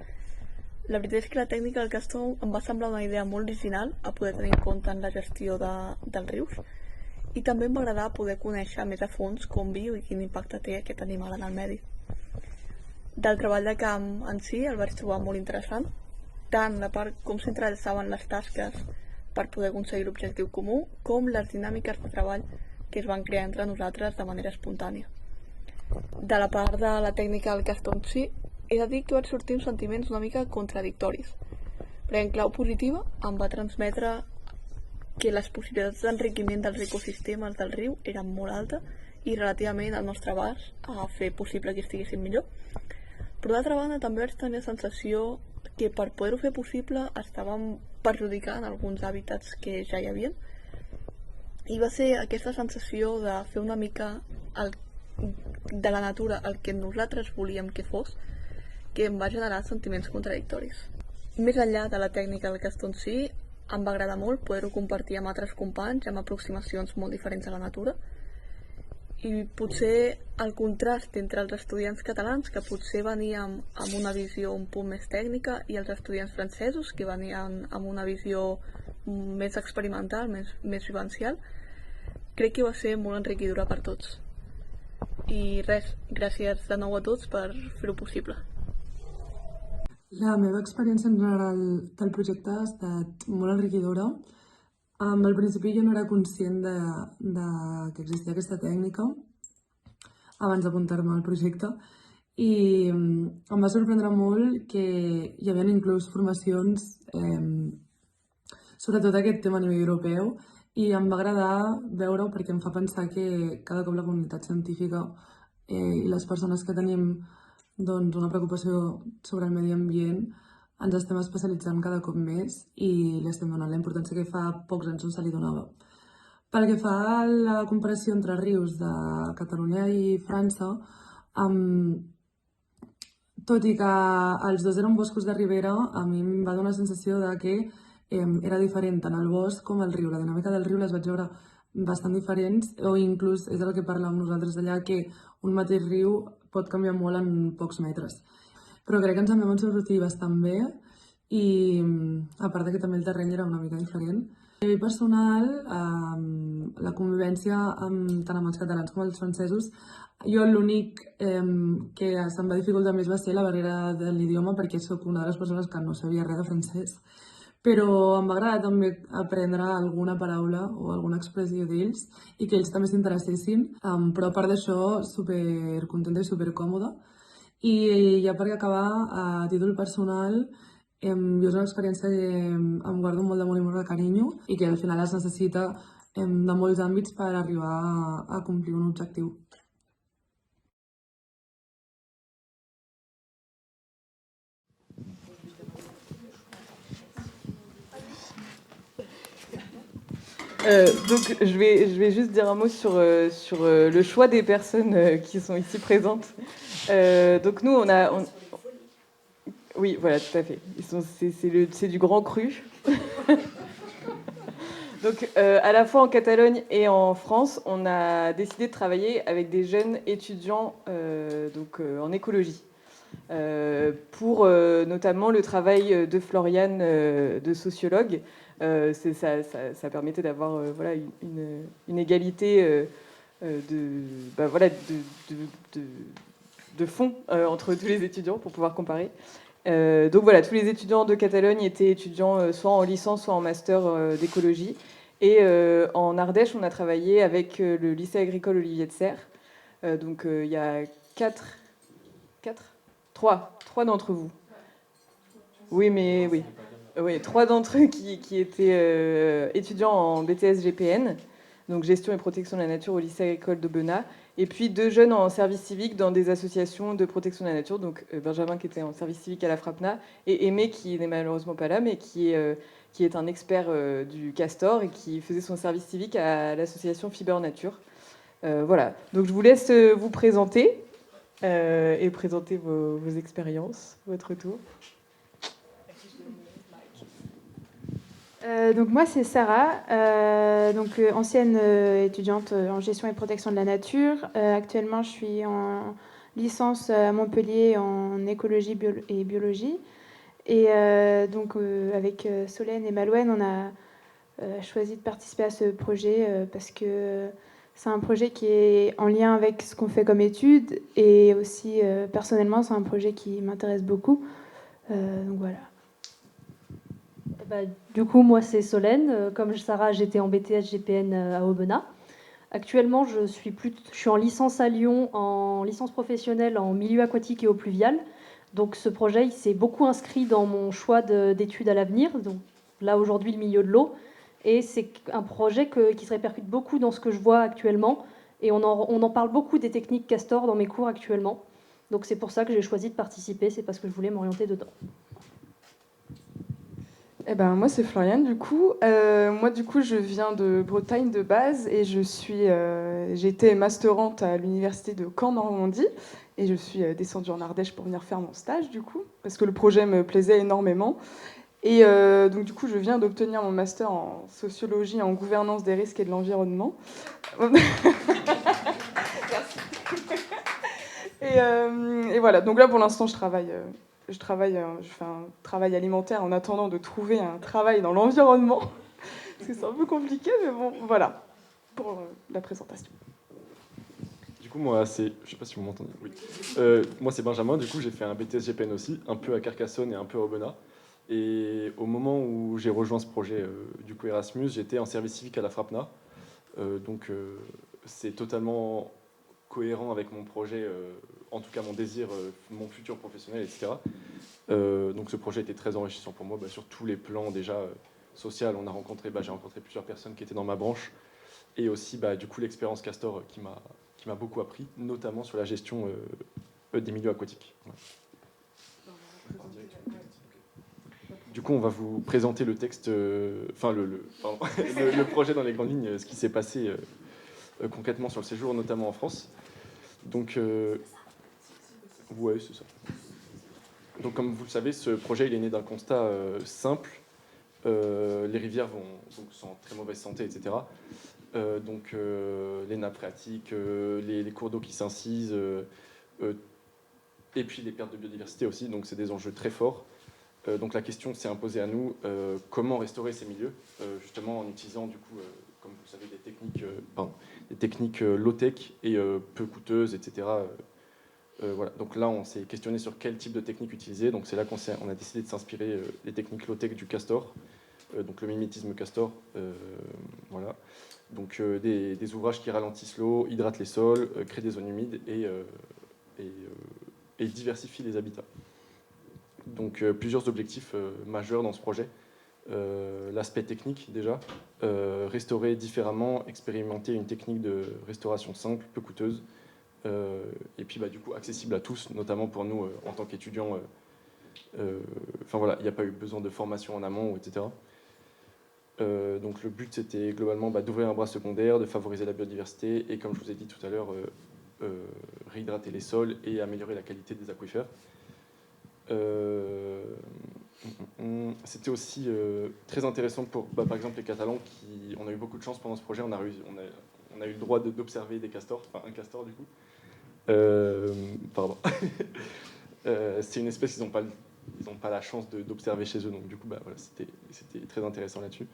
La veritat és que la tècnica del castor em va semblar una idea molt original a poder tenir en compte en la gestió dels rius, i també em va agradar poder conèixer més a fons com viu i quin impacte té aquest animal en el medi. Del treball de camp en si el vaig trobar molt interessant, tant la part com s'entrellaçaven les tasques per poder aconseguir l'objectiu comú, com les dinàmiques de treball que es van crear entre nosaltres de manera espontània. De la part de la tècnica del castor en si, he de dir que vaig sortir amb sentiments una mica contradictoris, perquè en clau positiva em va transmetre que les possibilitats d'enriquiment dels ecosistemes del riu eren molt altes i relativament al nostre abast a fer possible que estiguessin millor. Però d'altra banda també vaig tenir la sensació que per poder-ho fer possible estàvem perjudicant alguns hàbitats que ja hi havia, i va ser aquesta sensació de fer una mica de la natura el que nosaltres volíem que fos, que em va generar sentiments contradictoris. Més enllà de la tècnica del castor en si, em va agradar molt poder-ho compartir amb altres companys amb aproximacions molt diferents a la natura, i potser el contrast entre els estudiants catalans, que potser venien amb una visió un punt més tècnica, i els estudiants francesos, que venien amb una visió més experimental, més vivencial, crec que va ser molt enriquidora per tots. I res, gràcies de nou a tots per fer-ho possible. La meva experiència en general del projecte ha estat molt enriquidora. Al principi jo no era conscient de que existia aquesta tècnica abans d'apuntar-me al projecte i em va sorprendre molt que hi havia inclús formacions sobre tot aquest tema a nivell europeu i em va agradar veure-ho perquè em fa pensar que cada cop la comunitat científica i les persones que tenim doncs, una preocupació sobre el medi ambient ens estem especialitzant cada cop més i li estem donant la importància que fa pocs anys no se li donava. Pel que fa a la comparació entre rius de Catalunya i França, tot i que els dos eren boscos de ribera, a mi em va donar la sensació de que era diferent tant el bosc com el riu. La dinàmica del riu les vaig veure bastant diferents, o inclús és el que parlàvem nosaltres d'allà, que un mateix riu pot canviar molt en pocs metres. Però crec que ens en vam sortir bastant bé i a part que també el terreny era una mica diferent. A nivell personal, la convivència tant amb els catalans com els francesos, jo l'únic que se'm va dificultar més va ser la barrera de l'idioma perquè sóc una de les persones que no sabia res de francès. Però em va agradar també aprendre alguna paraula o alguna expressió d'ells i que ells també s'interessessin, però a part d'això, supercontenta i supercòmoda. I ja per acabar, a títol personal, jo és una experiència que em guardo molt d'amor i molt de carinyo i que al final es necessita de molts àmbits per arribar a complir un objectiu. Donc je vais juste dire un mot sur le choix des personnes qui sont ici présentes. Donc nous, oui, voilà, tout à fait. C'est du grand cru. Donc à la fois en Catalogne et en France, on a décidé de travailler avec des jeunes étudiants en écologie. Pour notamment le travail de Floriane, de sociologue. Ça permettait d'avoir une égalité de fond entre tous les étudiants pour pouvoir comparer. Donc voilà, tous les étudiants de Catalogne étaient étudiants soit en licence, soit en master d'écologie. Et en Ardèche, on a travaillé avec le lycée agricole Olivier de Serres. Donc il y a trois d'entre vous. Oui, mais oui. Oui, 3 d'entre eux qui étaient étudiants en BTS GPN, donc gestion et protection de la nature au lycée agricole d'Aubenas, et puis 2 jeunes en service civique dans des associations de protection de la nature, donc Benjamin qui était en service civique à la FRAPNA, et Aimé qui n'est malheureusement pas là, mais qui est un expert du castor et qui faisait son service civique à l'association Fiber Nature. Voilà, donc je vous laisse vous présenter et présenter vos expériences, votre tour. Donc moi c'est Sarah, ancienne étudiante en gestion et protection de la nature. Actuellement je suis en licence à Montpellier en écologie et biologie. Et avec Solène et Malouane, on a choisi de participer à ce projet parce que c'est un projet qui est en lien avec ce qu'on fait comme études et aussi personnellement c'est un projet qui m'intéresse beaucoup. Donc voilà. Du coup, moi, c'est Solène. Comme Sarah, j'étais en BTS GPN à Aubenas. Actuellement, je suis en licence à Lyon, en licence professionnelle en milieu aquatique et eau pluviale. Donc, ce projet, il s'est beaucoup inscrit dans mon choix d'études à l'avenir. Donc, là, aujourd'hui, le milieu de l'eau. Et c'est un projet qui se répercute beaucoup dans ce que je vois actuellement. Et on en parle beaucoup des techniques castor dans mes cours actuellement. Donc, c'est pour ça que j'ai choisi de participer. C'est parce que je voulais m'orienter dedans. Moi, c'est Floriane, du coup. Je viens de Bretagne de base et j'étais masterante à l'université de Caen, Normandie. Et je suis descendue en Ardèche pour venir faire mon stage, du coup, parce que le projet me plaisait énormément. Et donc, du coup, je viens d'obtenir mon master en sociologie et en gouvernance des risques et de l'environnement. Merci. Et voilà, donc là, pour l'instant, je fais un travail alimentaire en attendant de trouver un travail dans l'environnement. Parce que c'est un peu compliqué, mais bon, voilà, pour la présentation. Du coup, moi, je sais pas si vous m'entendez. Oui. Moi, c'est Benjamin. Du coup, j'ai fait un BTS GPN aussi, un peu à Carcassonne et un peu à Aubenas. Et au moment où j'ai rejoint ce projet du coup Erasmus, j'étais en service civique à la FRAPNA. Donc, c'est totalement cohérent avec mon projet, en tout cas mon désir, mon futur professionnel, etc. Donc, ce projet était très enrichissant pour moi, sur tous les plans déjà social. J'ai rencontré plusieurs personnes qui étaient dans ma branche, et aussi du coup l'expérience Castor qui m'a beaucoup appris, notamment sur la gestion des milieux aquatiques. Ouais. Du coup, on va vous présenter le texte, le projet dans les grandes lignes, ce qui s'est passé concrètement sur le séjour, notamment en France. Donc, ouais, c'est ça. Donc, comme vous le savez, ce projet il est né d'un constat simple. Les rivières sont en très mauvaise santé, etc. Donc, les nappes phréatiques, les cours d'eau qui s'incisent, et puis les pertes de biodiversité aussi. Donc, c'est des enjeux très forts. Donc la question s'est imposée à nous, comment restaurer ces milieux, justement en utilisant du coup, comme vous le savez, des techniques low-tech et peu coûteuses, etc. Voilà. Donc là, on s'est questionné sur quel type de technique utiliser. Donc c'est là qu'on a décidé de s'inspirer des techniques low-tech du castor, donc le mimétisme castor. Voilà. Donc des ouvrages qui ralentissent l'eau, hydratent les sols, créent des zones humides et diversifient les habitats. Donc plusieurs objectifs majeurs dans ce projet. L'aspect technique déjà, restaurer différemment, expérimenter une technique de restauration simple, peu coûteuse, et puis du coup accessible à tous, notamment pour nous en tant qu'étudiants. Enfin voilà, il n'y a pas eu besoin de formation en amont, etc. Donc le but c'était globalement d'ouvrir un bras secondaire, de favoriser la biodiversité et comme je vous ai dit tout à l'heure, réhydrater les sols et améliorer la qualité des aquifères. C'était aussi très intéressant pour, par exemple, les Catalans on a eu beaucoup de chance pendant ce projet, on a eu le droit d'observer des castors, enfin un castor du coup. Pardon. C'est une espèce qu'ils n'ont pas la chance d'observer chez eux, donc du coup voilà, c'était très intéressant là-dessus.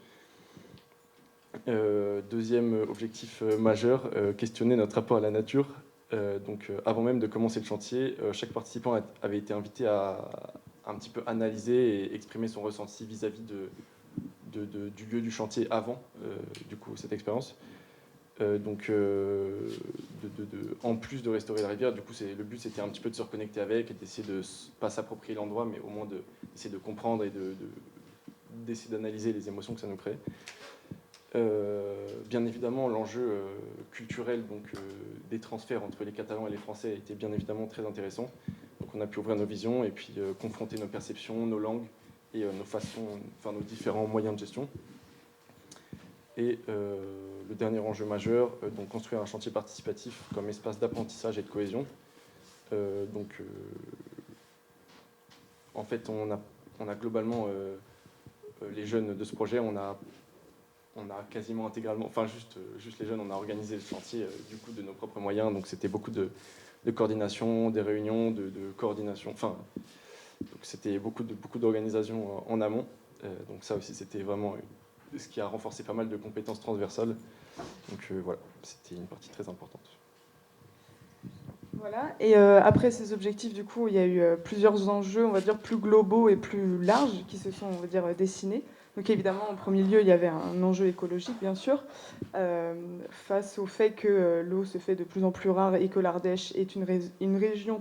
Deuxième objectif majeur, questionner notre rapport à la nature. Donc, avant même de commencer le chantier, chaque participant avait été invité à un petit peu analyser et exprimer son ressenti vis-à-vis du lieu du chantier avant du coup, cette expérience. Donc, en plus de restaurer la rivière, du coup, le but c'était un petit peu de se reconnecter avec et d'essayer de pas s'approprier l'endroit, mais au moins d'essayer de comprendre et d'essayer d'analyser les émotions que ça nous crée. Bien évidemment, l'enjeu culturel des transferts entre les Catalans et les Français était bien évidemment très intéressant. Donc on a pu ouvrir nos visions et puis confronter nos perceptions, nos langues et nos différents moyens de gestion. Et le dernier enjeu majeur, donc construire un chantier participatif comme espace d'apprentissage et de cohésion. En fait, on a globalement les jeunes de ce projet, on a quasiment intégralement, enfin juste les jeunes, on a organisé le chantier du coup de nos propres moyens, donc c'était beaucoup de coordination, des réunions, de coordination, donc c'était beaucoup d'organisation en amont, donc ça aussi c'était vraiment ce qui a renforcé pas mal de compétences transversales, donc voilà, c'était une partie très importante. Voilà, et après ces objectifs, du coup, il y a eu plusieurs enjeux, on va dire, plus globaux et plus larges qui se sont, on va dire, dessinés. Donc évidemment, en premier lieu, il y avait un enjeu écologique, bien sûr, face au fait que l'eau se fait de plus en plus rare et que l'Ardèche est une région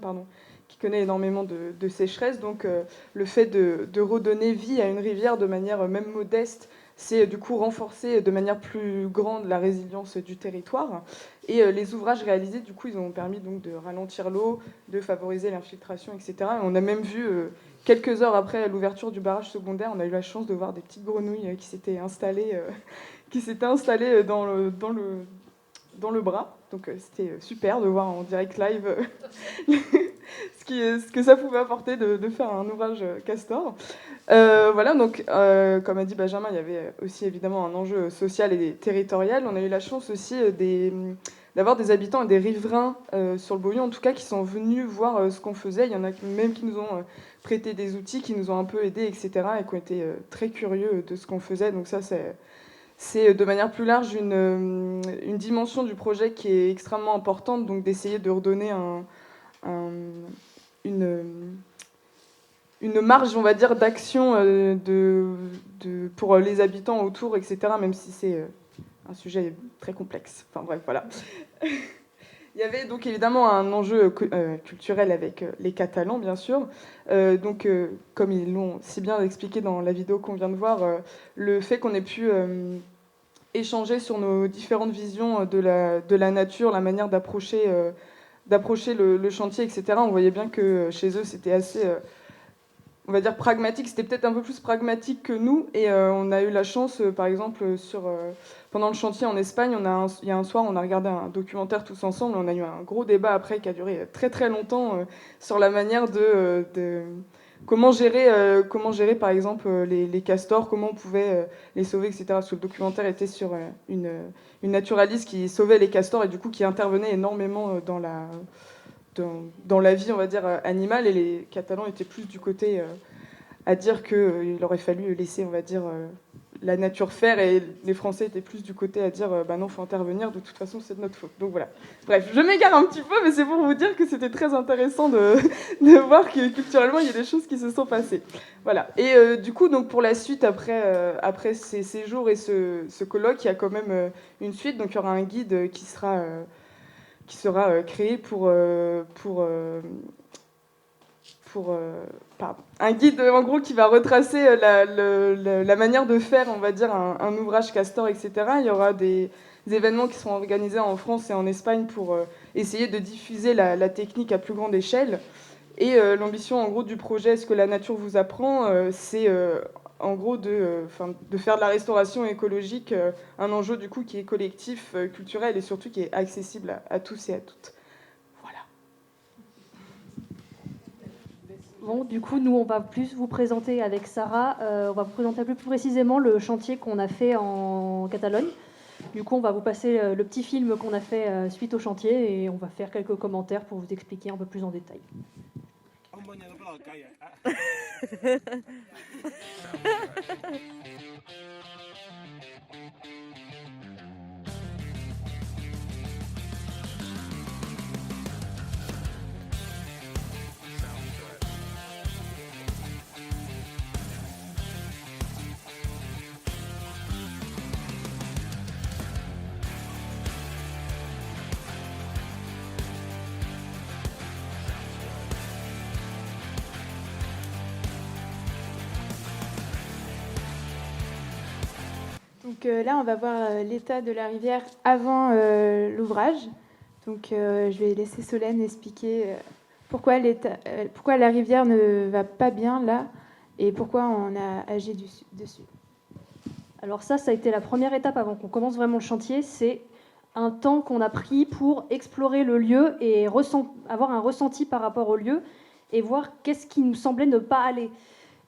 qui connaît énormément de sécheresse. Donc le fait de redonner vie à une rivière de manière même modeste, c'est du coup renforcer de manière plus grande la résilience du territoire. Et les ouvrages réalisés, du coup, ils ont permis donc de ralentir l'eau, de favoriser l'infiltration, etc. Et on a même vu, quelques heures après l'ouverture du barrage secondaire, on a eu la chance de voir des petites grenouilles qui s'étaient installées dans dans le bras. Donc c'était super de voir en direct live ce que ça pouvait apporter de faire un ouvrage castor. Voilà, donc comme a dit Benjamin, il y avait aussi évidemment un enjeu social et territorial. On a eu la chance aussi d'avoir des habitants et des riverains sur le Boyau, en tout cas, qui sont venus voir ce qu'on faisait. Il y en a même qui nous ont prêté des outils, qui nous ont un peu aidés, etc., et qui ont été très curieux de ce qu'on faisait. Donc ça, c'est de manière plus large une dimension du projet qui est extrêmement importante, donc d'essayer de redonner une marge, on va dire, d'action pour les habitants autour, etc., même si c'est un sujet très complexe. Enfin bref, voilà. Il y avait donc évidemment un enjeu culturel avec les Catalans, bien sûr. Donc, comme ils l'ont si bien expliqué dans la vidéo qu'on vient de voir, le fait qu'on ait pu échanger sur nos différentes visions de la nature, la manière d'approcher le chantier, etc. On voyait bien que chez eux, c'était assez, on va dire, pragmatique. C'était peut-être un peu plus pragmatique que nous. Et on a eu la chance, par exemple, pendant le chantier en Espagne, il y a un soir, on a regardé un documentaire tous ensemble. On a eu un gros débat après qui a duré très très longtemps sur la manière de comment gérer, par exemple, les castors, comment on pouvait les sauver, etc. Parce que le documentaire était sur une naturaliste qui sauvait les castors et du coup qui intervenait énormément dans la vie, on va dire, animale. Et les Catalans étaient plus du côté à dire qu'il aurait fallu laisser, on va dire, la nature faire, et les Français étaient plus du côté à dire bah non, faut intervenir, de toute façon c'est de notre faute. Donc voilà. Bref, je m'égare un petit peu, mais c'est pour vous dire que c'était très intéressant de voir que culturellement il y a des choses qui se sont passées. Voilà. Et du coup, donc pour la suite, après ces séjours et ce colloque, il y a quand même une suite. Donc il y aura un guide qui sera créé pour un guide en gros qui va retracer la manière de faire, on va dire, un ouvrage castor, etc. Il y aura des événements qui seront organisés en France et en Espagne pour essayer de diffuser la technique à plus grande échelle. Et l'ambition en gros du projet Ce que la nature vous apprend, c'est en gros de faire de la restauration écologique un enjeu du coup qui est collectif, culturel et surtout qui est accessible à tous et à toutes. Bon, du coup, nous, on va plus vous présenter avec Sarah, on va vous présenter un peu plus précisément le chantier qu'on a fait en Catalogne. Du coup, on va vous passer le petit film qu'on a fait suite au chantier et on va faire quelques commentaires pour vous expliquer un peu plus en détail. Donc là, on va voir l'état de la rivière avant l'ouvrage. Donc je vais laisser Solène expliquer pourquoi la rivière ne va pas bien là et pourquoi on a agi dessus. Alors ça a été la première étape avant qu'on commence vraiment le chantier. C'est un temps qu'on a pris pour explorer le lieu et avoir un ressenti par rapport au lieu et voir qu'est-ce qui nous semblait ne pas aller.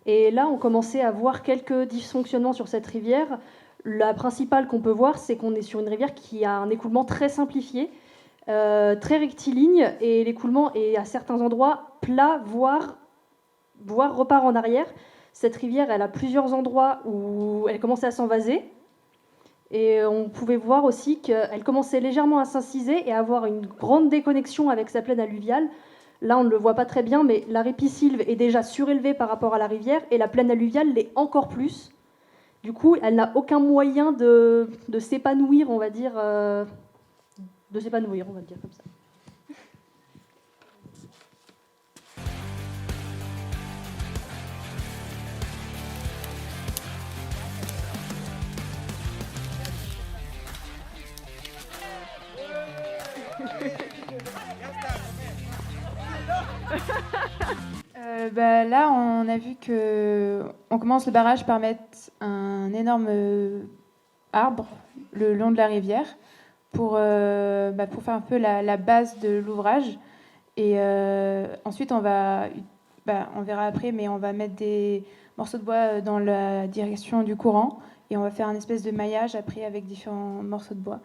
Et là, on commençait à voir quelques dysfonctionnements sur cette rivière. La principale qu'on peut voir, c'est qu'on est sur une rivière qui a un écoulement très simplifié, très rectiligne, et l'écoulement est à certains endroits plat, voire repart en arrière. Cette rivière, elle a plusieurs endroits où elle commençait à s'envaser, et on pouvait voir aussi qu'elle commençait légèrement à s'inciser et à avoir une grande déconnexion avec sa plaine alluviale. Là, on ne le voit pas très bien, mais la ripisylve est déjà surélevée par rapport à la rivière, et la plaine alluviale l'est encore plus. Du coup, elle n'a aucun moyen de s'épanouir, on va dire, comme ça. Là, on a vu qu'on commence le barrage par mettre un énorme arbre le long de la rivière pour faire un peu la base de l'ouvrage. Et ensuite, on verra après, mais on va mettre des morceaux de bois dans la direction du courant et on va faire un espèce de maillage après avec différents morceaux de bois.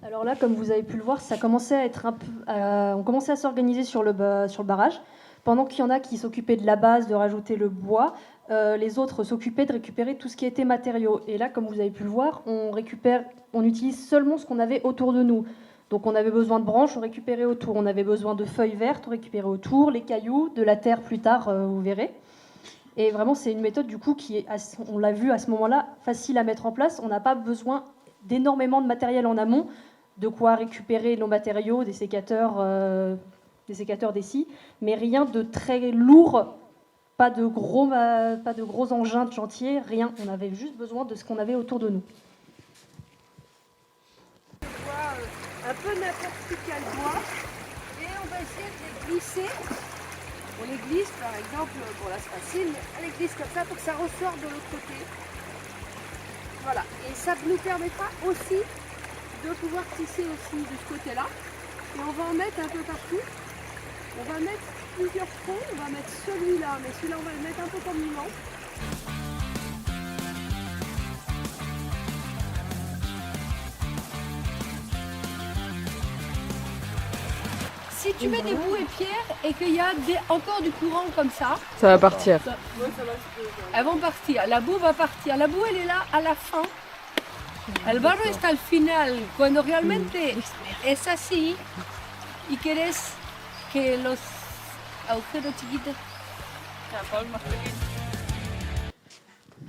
Alors là, comme vous avez pu le voir, ça commençait à être on commençait à s'organiser sur le barrage. Pendant qu'il y en a qui s'occupaient de la base, de rajouter le bois, les autres s'occupaient de récupérer tout ce qui était matériaux. Et là, comme vous avez pu le voir, on utilise seulement ce qu'on avait autour de nous. Donc on avait besoin de branches, on récupérait autour. On avait besoin de feuilles vertes, on récupérait autour, les cailloux, de la terre plus tard, vous verrez. Et vraiment, c'est une méthode du coup qui est, on l'a vu à ce moment-là, facile à mettre en place. On n'a pas besoin d'énormément de matériel en amont, de quoi récupérer nos matériaux, des sécateurs des scies, mais rien de très lourd, pas de gros engins de chantier, rien. On avait juste besoin de ce qu'on avait autour de nous. Un peu n'importe quel bois et on va essayer de les glisser. On les glisse par exemple, bon là c'est facile, mais on les glisse comme ça pour que ça ressorte de l'autre côté. Voilà, et ça nous permettra aussi de pouvoir tisser aussi de ce côté-là. Et on va en mettre un peu partout. On va mettre plusieurs troncs, on va mettre celui-là, mais celui-là on va le mettre un peu comme Milan. Si tu mets des bouts et pierres et qu'il y a encore du courant comme ça, Ça va partir. elles vont partir. La boue va partir. La boue, elle est là à la fin. El barro está al final, cuando realmente es así y quieres que los agujeros chiquitos sean más pequeños.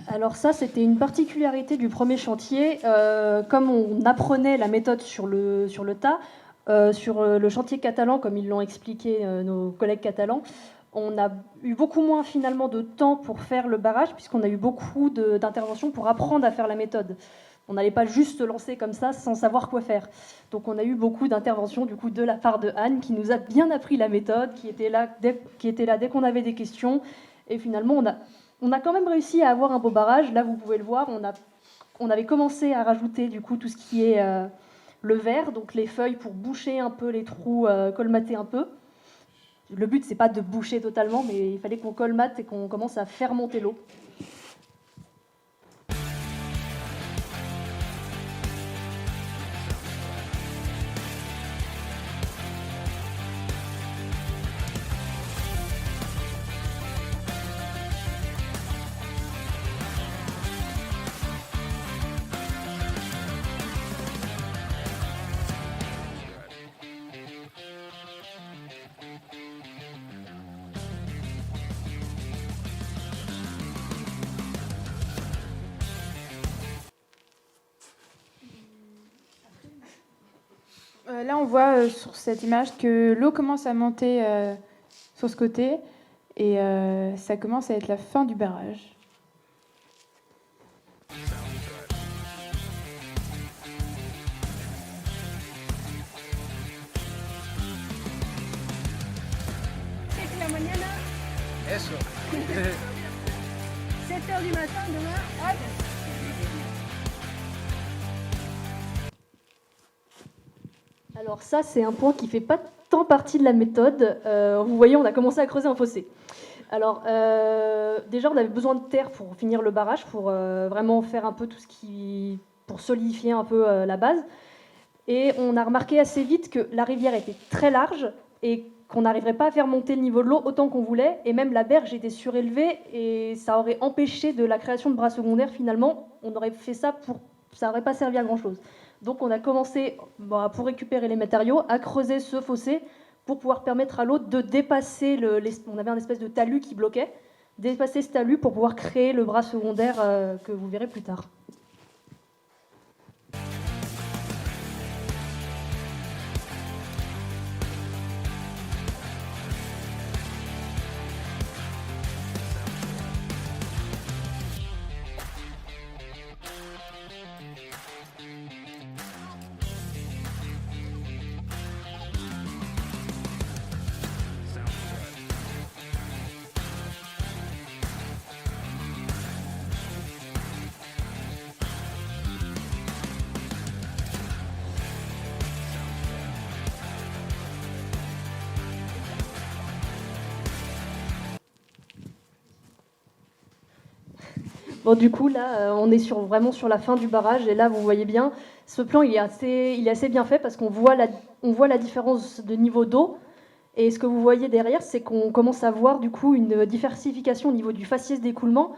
Alors ça, c'était une particularité du premier chantier. Comme on apprenait la méthode sur le tas, sur le chantier catalan, comme ils l'ont expliqué nos collègues catalans, on a eu beaucoup moins finalement de temps pour faire le barrage, puisqu'on a eu beaucoup d'interventions pour apprendre à faire la méthode. On n'allait pas juste se lancer comme ça sans savoir quoi faire. Donc on a eu beaucoup d'interventions du coup de la part de Anne, qui nous a bien appris la méthode, qui était là dès qu'on avait des questions. Et finalement, on a quand même réussi à avoir un beau barrage. Là, vous pouvez le voir, on avait commencé à rajouter du coup tout ce qui est le verre, donc les feuilles pour boucher un peu les trous, colmater un peu. Le but, c'est pas de boucher totalement, mais il fallait qu'on colmate et qu'on commence à faire monter l'eau. Là, on voit sur cette image que l'eau commence à monter sur ce côté et ça commence à être la fin du barrage. C'est la mañana. Eso. 7h du matin demain. Hop. Alors ça, c'est un point qui ne fait pas tant partie de la méthode. Vous voyez, on a commencé à creuser un fossé. Alors déjà, on avait besoin de terre pour finir le barrage, pour vraiment faire un peu tout ce qui... pour solidifier un peu la base. Et on a remarqué assez vite que la rivière était très large et qu'on n'arriverait pas à faire monter le niveau de l'eau autant qu'on voulait. Et même la berge était surélevée et ça aurait empêché de la création de bras secondaires finalement. On aurait fait ça ça n'aurait pas servi à grand-chose. Donc on a commencé, pour récupérer les matériaux, à creuser ce fossé pour pouvoir permettre à l'eau de dépasser on avait un espèce de talus qui bloquait, dépasser ce talus pour pouvoir créer le bras secondaire que vous verrez plus tard. Bon, du coup, là, on est vraiment sur la fin du barrage. Et là, vous voyez bien, ce plan, il est assez bien fait parce qu'on voit la différence de niveau d'eau. Et ce que vous voyez derrière, c'est qu'on commence à voir du coup une diversification au niveau du faciès d'écoulement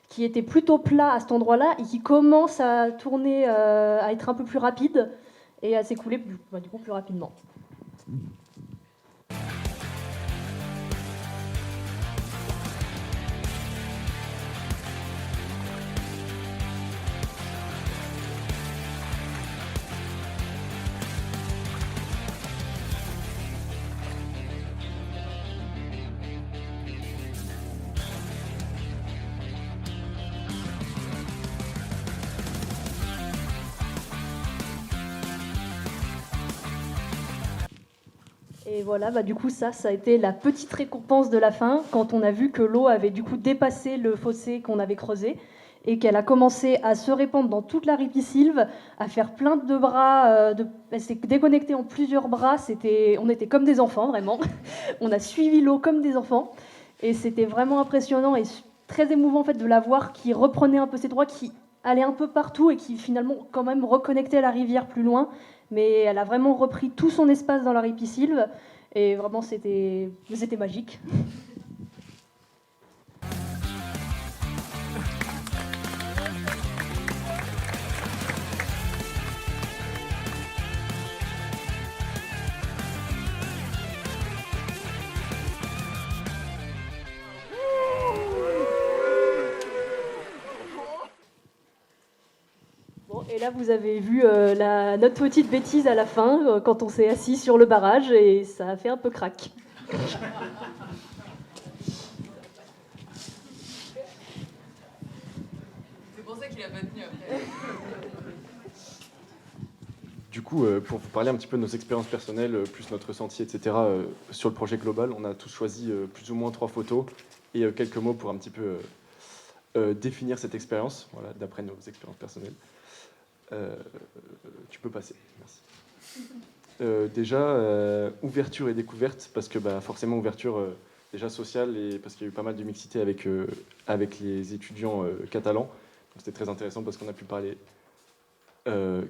qui était plutôt plat à cet endroit-là et qui commence à tourner, à être un peu plus rapide et à s'écouler du coup plus rapidement. Et voilà, du coup, ça a été la petite récompense de la fin, quand on a vu que l'eau avait du coup dépassé le fossé qu'on avait creusé, et qu'elle a commencé à se répandre dans toute la ripisylve, à faire plein de bras, elle s'est déconnectée en plusieurs bras, on était comme des enfants, vraiment. On a suivi l'eau comme des enfants, et c'était vraiment impressionnant et très émouvant en fait, de la voir qui reprenait un peu ses droits, qui allait un peu partout, et qui finalement quand même reconnectait la rivière plus loin. Mais elle a vraiment repris tout son espace dans la ripisylve, et vraiment c'était magique. Et là, vous avez vu notre petite bêtise à la fin, quand on s'est assis sur le barrage, et ça a fait un peu crack. C'est pour ça qu'il a pas tenu après. Du coup, pour vous parler un petit peu de nos expériences personnelles, plus notre ressenti, etc., sur le projet global, on a tous choisi plus ou moins 3 photos et quelques mots pour un petit peu définir cette expérience, voilà, d'après nos expériences personnelles. Tu peux passer, merci. Déjà, ouverture et découverte, parce que forcément ouverture déjà sociale, et parce qu'il y a eu pas mal de mixité avec les étudiants catalans. C'était très intéressant parce qu'on a pu parler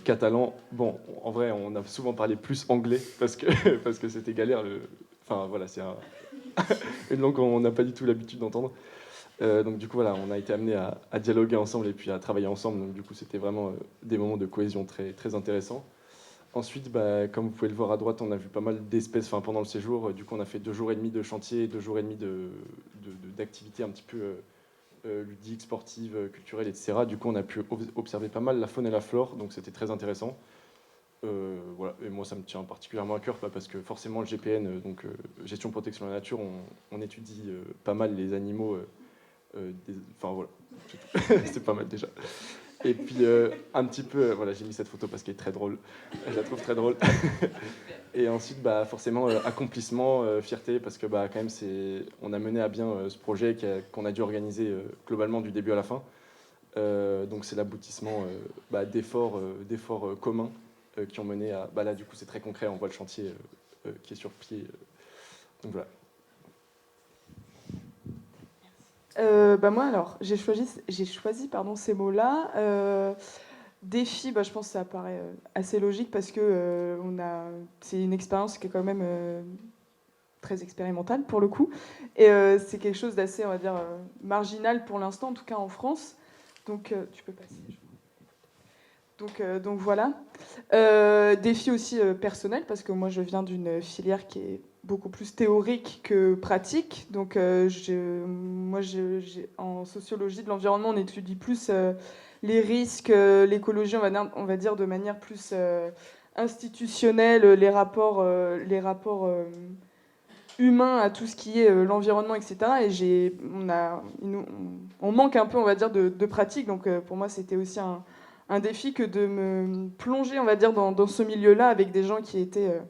catalan. Bon, en vrai, on a souvent parlé plus anglais parce que c'était galère. Enfin voilà, c'est une langue qu'on n'a pas du tout l'habitude d'entendre. Donc du coup voilà, on a été amenés à dialoguer ensemble et puis à travailler ensemble. Donc du coup c'était vraiment des moments de cohésion très, très intéressants. Ensuite, comme vous pouvez le voir à droite, on a vu pas mal d'espèces pendant le séjour. Du coup on a fait 2 jours et demi de chantier, 2 jours et demi d'activités un petit peu ludiques, sportives, culturelles, etc. Du coup on a pu observer pas mal la faune et la flore, donc c'était très intéressant. Voilà. Et moi ça me tient particulièrement à cœur parce que forcément le GPN, donc gestion protection de la nature, on étudie pas mal les animaux. Enfin voilà, c'est pas mal déjà. Et puis un petit peu, voilà, j'ai mis cette photo parce qu'elle est très drôle, je la trouve très drôle. Et ensuite, forcément, accomplissement, fierté, parce que quand même, on a mené à bien ce projet qu'on a dû organiser globalement du début à la fin. Donc c'est l'aboutissement d'efforts communs qui ont mené à... là, du coup, c'est très concret, on voit le chantier qui est sur pied. Donc voilà. Moi, alors, j'ai choisi ces mots-là. Défi, je pense que ça paraît assez logique parce que c'est une expérience qui est quand même très expérimentale pour le coup. Et c'est quelque chose d'assez, on va dire, marginal pour l'instant, en tout cas en France. Donc, tu peux passer. Donc voilà. Défi aussi personnel parce que moi, je viens d'une filière qui est beaucoup plus théorique que pratique. Donc, en sociologie de l'environnement, on étudie plus les risques, l'écologie, on va dire de manière plus institutionnelle, les rapports humains à tout ce qui est l'environnement, etc. Et on manque un peu, on va dire, de pratique. Donc, pour moi, c'était aussi un défi que de me plonger, on va dire, dans ce milieu-là avec des gens qui étaient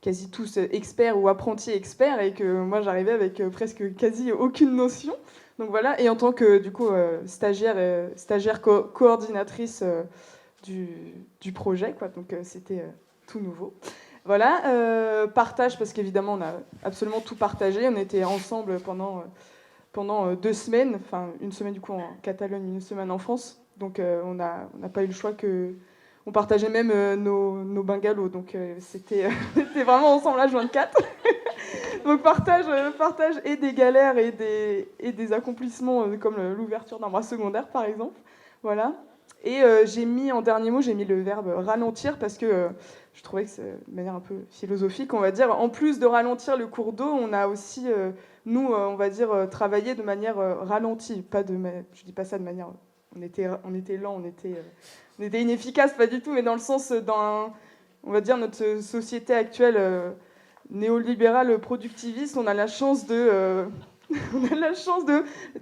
quasi tous experts ou apprentis experts, et que moi j'arrivais avec presque quasi aucune notion. Donc voilà, et en tant que du coup stagiaire coordinatrice du projet, quoi. Donc c'était tout nouveau. Voilà, partage, parce qu'évidemment on a absolument tout partagé. On était ensemble pendant pendant 2 semaines, enfin une semaine du coup en Catalogne, une semaine en France. Donc on n'a pas eu le choix que... On partageait même nos bungalows, donc c'était c'était vraiment ensemble H24. Donc partage et des galères et des accomplissements comme l'ouverture d'un bras secondaire par exemple. Voilà. Et j'ai mis en dernier mot, j'ai mis le verbe ralentir parce que je trouvais que c'est de manière un peu philosophique, on va dire. En plus de ralentir le cours d'eau, on a aussi, nous, on va dire, travaillé de manière ralentie. Je dis pas ça de manière... On était lent, on était inefficace, pas du tout, mais dans le sens, on va dire, notre société actuelle néolibérale productiviste, on a la chance de...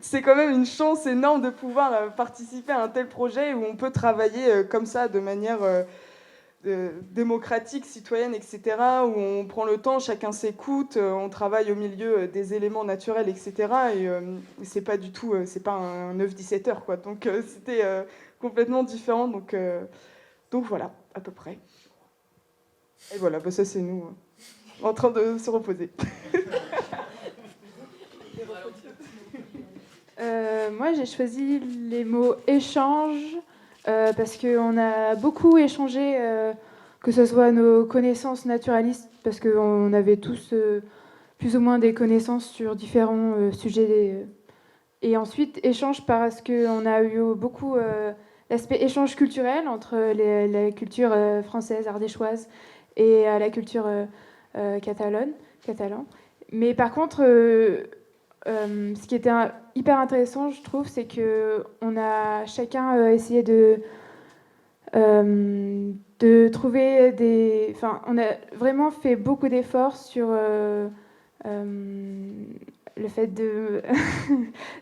c'est quand même une chance énorme de pouvoir participer à un tel projet où on peut travailler comme ça de manière démocratique, citoyenne, etc., où on prend le temps, chacun s'écoute, on travaille au milieu des éléments naturels, etc., et c'est pas du tout, c'est pas un 9-17 heures, quoi. Donc c'était complètement différent, donc voilà, à peu près. Et voilà, bah, ça c'est nous en train de se reposer. Moi, j'ai choisi les mots échange parce qu'on a beaucoup échangé, que ce soit nos connaissances naturalistes, parce qu'on avait tous plus ou moins des connaissances sur différents sujets. Et ensuite, échange parce qu'on a eu beaucoup l'aspect échange culturel entre la culture française, ardéchoise, et la culture catalan. Mais par contre... ce qui était hyper intéressant, je trouve, c'est qu'on a chacun essayé de trouver des... Enfin, on a vraiment fait beaucoup d'efforts sur le fait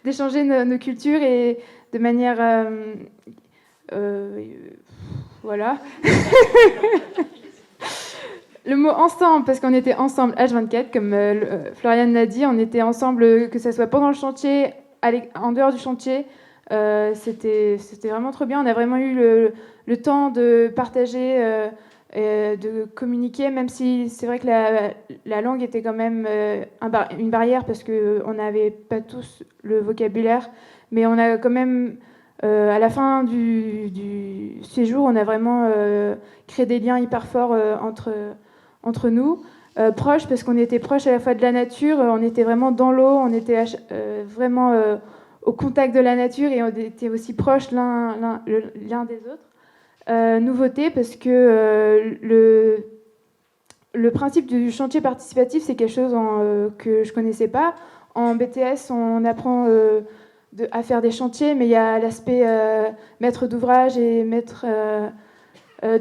d'échanger nos cultures et de manière... voilà. Le mot ensemble, parce qu'on était ensemble H24, comme Florian l'a dit, on était ensemble, que ce soit pendant le chantier, en dehors du chantier. C'était vraiment trop bien. On a vraiment eu le temps de partager, de communiquer, même si c'est vrai que la langue était quand même une barrière, parce qu'on n'avait pas tous le vocabulaire. Mais on a quand même... à la fin du séjour, on a vraiment créé des liens hyper forts entre nous, proches, parce qu'on était proches à la fois de la nature, on était vraiment dans l'eau, on était vraiment au contact de la nature et on était aussi proches l'un des autres. Nouveauté, parce que le principe du chantier participatif, c'est quelque chose que je ne connaissais pas. En BTS, on apprend à faire des chantiers, mais il y a l'aspect maître d'ouvrage et maître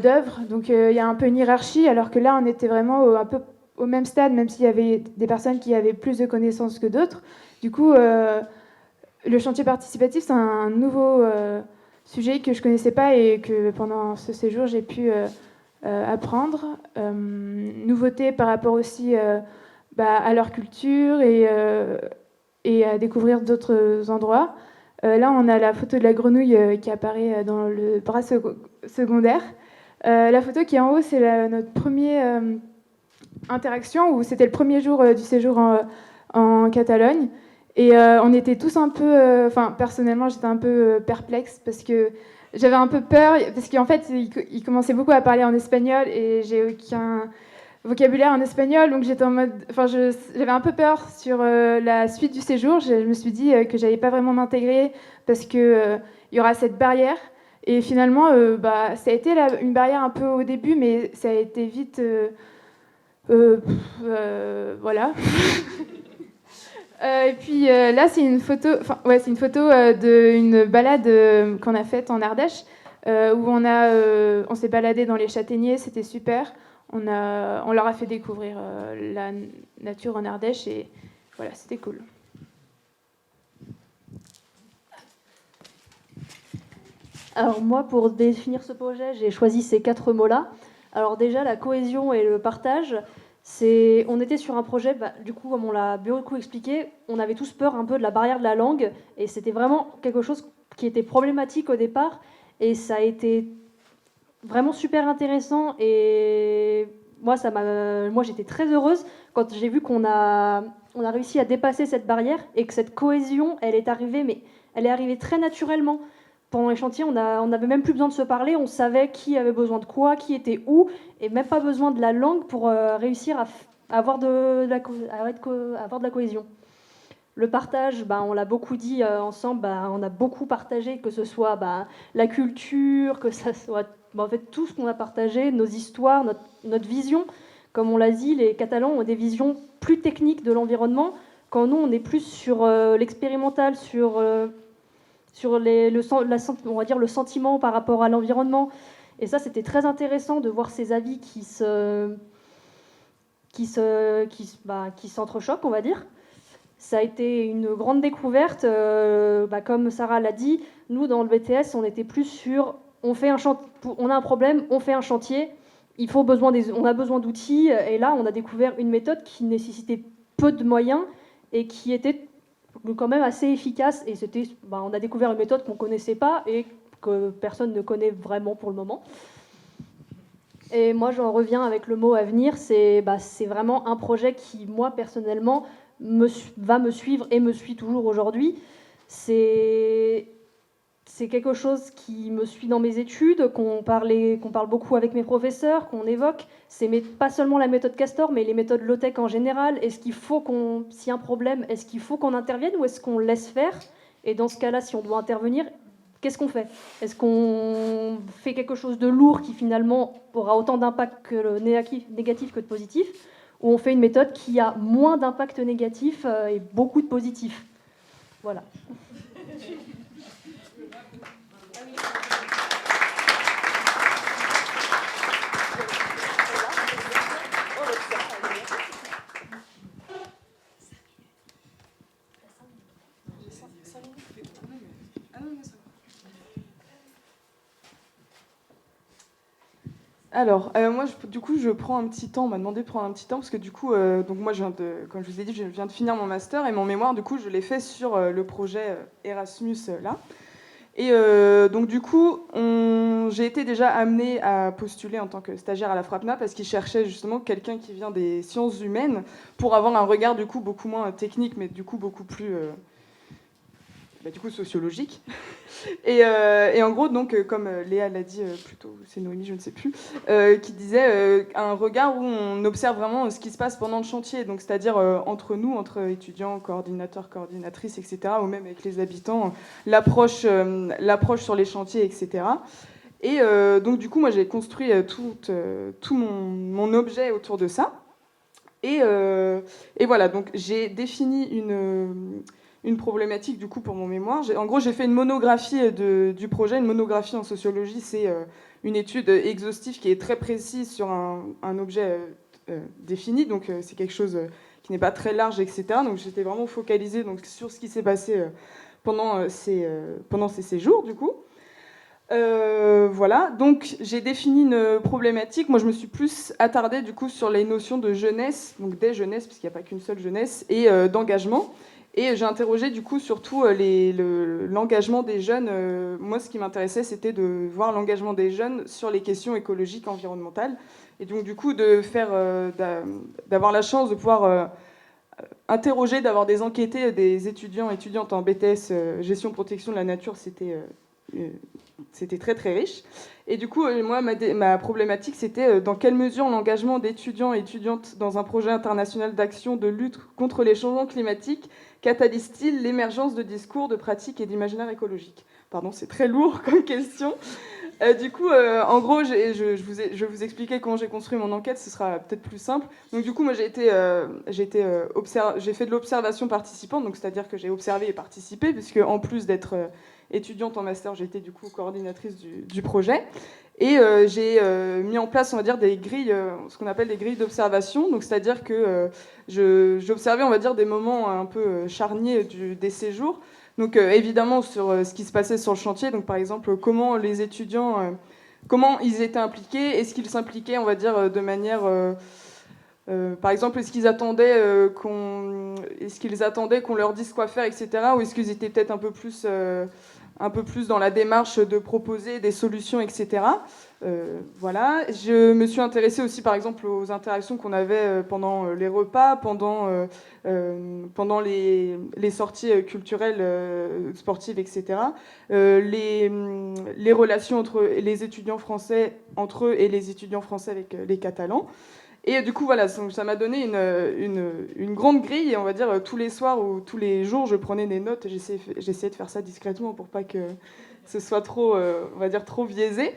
d'œuvre, donc il y a un peu une hiérarchie, alors que là on était vraiment un peu au même stade, même s'il y avait des personnes qui avaient plus de connaissances que d'autres. Du coup, le chantier participatif, c'est un nouveau sujet que je ne connaissais pas et que pendant ce séjour j'ai pu apprendre. Nouveauté par rapport aussi à leur culture et à découvrir d'autres endroits. Là, on a la photo de la grenouille qui apparaît dans le bras secondaire. La photo qui est en haut, c'est notre première interaction, où c'était le premier jour du séjour en Catalogne. Et on était tous un peu... personnellement, j'étais un peu perplexe, parce que j'avais un peu peur, parce qu'en fait, il commençait beaucoup à parler en espagnol, et j'ai aucun vocabulaire en espagnol, donc j'étais en mode... j'avais un peu peur sur la suite du séjour. Je me suis dit que j'allais pas vraiment m'intégrer, parce qu'il y aura cette barrière. Et finalement, ça a été une barrière un peu au début, mais ça a été vite... voilà. Et puis là, c'est une photo, d'une balade qu'on a faite en Ardèche, où on s'est baladé dans les châtaigniers, c'était super. On leur a fait découvrir la nature en Ardèche, et voilà, c'était cool. Alors moi, pour définir ce projet, j'ai choisi ces 4 mots-là. Alors déjà, la cohésion et le partage, on était sur un projet, du coup, comme on l'a beaucoup expliqué, on avait tous peur un peu de la barrière de la langue, et c'était vraiment quelque chose qui était problématique au départ, et ça a été vraiment super intéressant et moi, j'étais très heureuse quand j'ai vu qu'on a réussi à dépasser cette barrière et que cette cohésion, elle est arrivée très naturellement. Pendant les chantiers, on n'avait même plus besoin de se parler, on savait qui avait besoin de quoi, qui était où, et même pas besoin de la langue pour réussir à avoir de la cohésion. Le partage, on l'a beaucoup dit ensemble, on a beaucoup partagé, que ce soit la culture, que ça soit en fait tout ce qu'on a partagé, nos histoires, notre vision. Comme on l'a dit, les Catalans ont des visions plus techniques de l'environnement, quand nous on est plus sur l'expérimental, sur on va dire le sentiment par rapport à l'environnement. Et ça, c'était très intéressant de voir ces avis qui s'entrechoquent, on va dire. Ça a été une grande découverte. Comme Sarah l'a dit, nous, dans le BTS, on était plus sur on a un problème, on fait un chantier, on a besoin d'outils. Et là, on a découvert une méthode qui nécessitait peu de moyens et qui était quand même assez efficace. Et on a découvert une méthode qu'on ne connaissait pas et que personne ne connaît vraiment pour le moment. Et moi, j'en reviens avec le mot avenir. C'est vraiment un projet qui, moi, personnellement, va me suivre et me suit toujours aujourd'hui. C'est quelque chose qui me suit dans mes études, qu'on parle beaucoup avec mes professeurs, qu'on évoque. C'est pas seulement la méthode Castor, mais les méthodes low-tech en général. S'il y a un problème, est-ce qu'il faut qu'on intervienne ou est-ce qu'on laisse faire? Et dans ce cas-là, si on doit intervenir, qu'est-ce qu'on fait? Est-ce qu'on fait quelque chose de lourd qui finalement aura autant d'impact négatif que de positif? Ou on fait une méthode qui a moins d'impact négatif et beaucoup de positif? Voilà. Alors, moi, du coup, je prends un petit temps. On m'a demandé de prendre un petit temps parce que du coup, donc moi, comme je vous ai dit, je viens de finir mon master et mon mémoire, du coup, je l'ai fait sur le projet Erasmus là. Et donc du coup, j'ai été déjà amenée à postuler en tant que stagiaire à la FRAPNA parce qu'ils cherchaient justement quelqu'un qui vient des sciences humaines pour avoir un regard du coup beaucoup moins technique, mais du coup beaucoup plus sociologique. Et en gros, donc, comme Léa l'a dit plutôt, c'est Noémie, je ne sais plus, qui disait un regard où on observe vraiment ce qui se passe pendant le chantier, donc c'est-à-dire entre nous, entre étudiants, coordinateurs, coordinatrices, etc., ou même avec les habitants, l'approche sur les chantiers, etc. Et donc du coup, moi, j'ai construit tout mon objet autour de ça. Et voilà, donc j'ai défini une problématique du coup pour mon mémoire. En gros, j'ai fait une monographie du projet. Une monographie en sociologie, c'est une étude exhaustive qui est très précise sur un objet défini. Donc c'est quelque chose qui n'est pas très large, etc. Donc j'étais vraiment focalisée sur ce qui s'est passé pendant ces séjours du coup. Voilà, donc j'ai défini une problématique. Moi, je me suis plus attardée du coup sur les notions de jeunesse, donc des jeunesses, puisqu'il n'y a pas qu'une seule jeunesse, et d'engagement. Et j'ai interrogé du coup surtout l'engagement des jeunes. Moi, ce qui m'intéressait, c'était de voir l'engagement des jeunes sur les questions écologiques, environnementales. Et donc du coup, d'avoir la chance de pouvoir interroger, d'avoir des enquêtés, des étudiants et étudiantes en BTS gestion protection de la nature, c'était très très riche. Et du coup, moi, ma problématique, c'était dans quelle mesure l'engagement d'étudiants et étudiantes dans un projet international d'action de lutte contre les changements climatiques catalyse-t-il l'émergence de discours, de pratiques et d'imaginaire écologique? Pardon, c'est très lourd comme question. Du coup, en gros, je vais vous expliquer comment j'ai construit mon enquête, ce sera peut-être plus simple. Donc du coup, moi, j'ai fait de l'observation participante, donc c'est-à-dire que j'ai observé et participé, puisque en plus d'être étudiante en master, j'ai été du coup coordinatrice du projet. Et j'ai mis en place, on va dire, des grilles, ce qu'on appelle des grilles d'observation. Donc, c'est-à-dire que j'observais, on va dire, des moments un peu charniers des séjours. Donc, évidemment, sur ce qui se passait sur le chantier. Donc, par exemple, comment les étudiants, comment ils étaient impliqués. Est-ce qu'ils s'impliquaient, on va dire, de manière... par exemple, est-ce qu'ils attendaient qu'on leur dise quoi faire, etc. Ou est-ce qu'ils étaient peut-être un peu plus dans la démarche de proposer des solutions, etc. Voilà. Je me suis intéressée aussi, par exemple, aux interactions qu'on avait pendant les repas, pendant les sorties culturelles, sportives, etc. Les relations entre les étudiants français entre eux et les étudiants français avec les Catalans. Et du coup, voilà, ça m'a donné une grande grille, et on va dire tous les soirs ou tous les jours, je prenais des notes. J'essayais de faire ça discrètement pour pas que ce soit trop, on va dire, trop biaisé.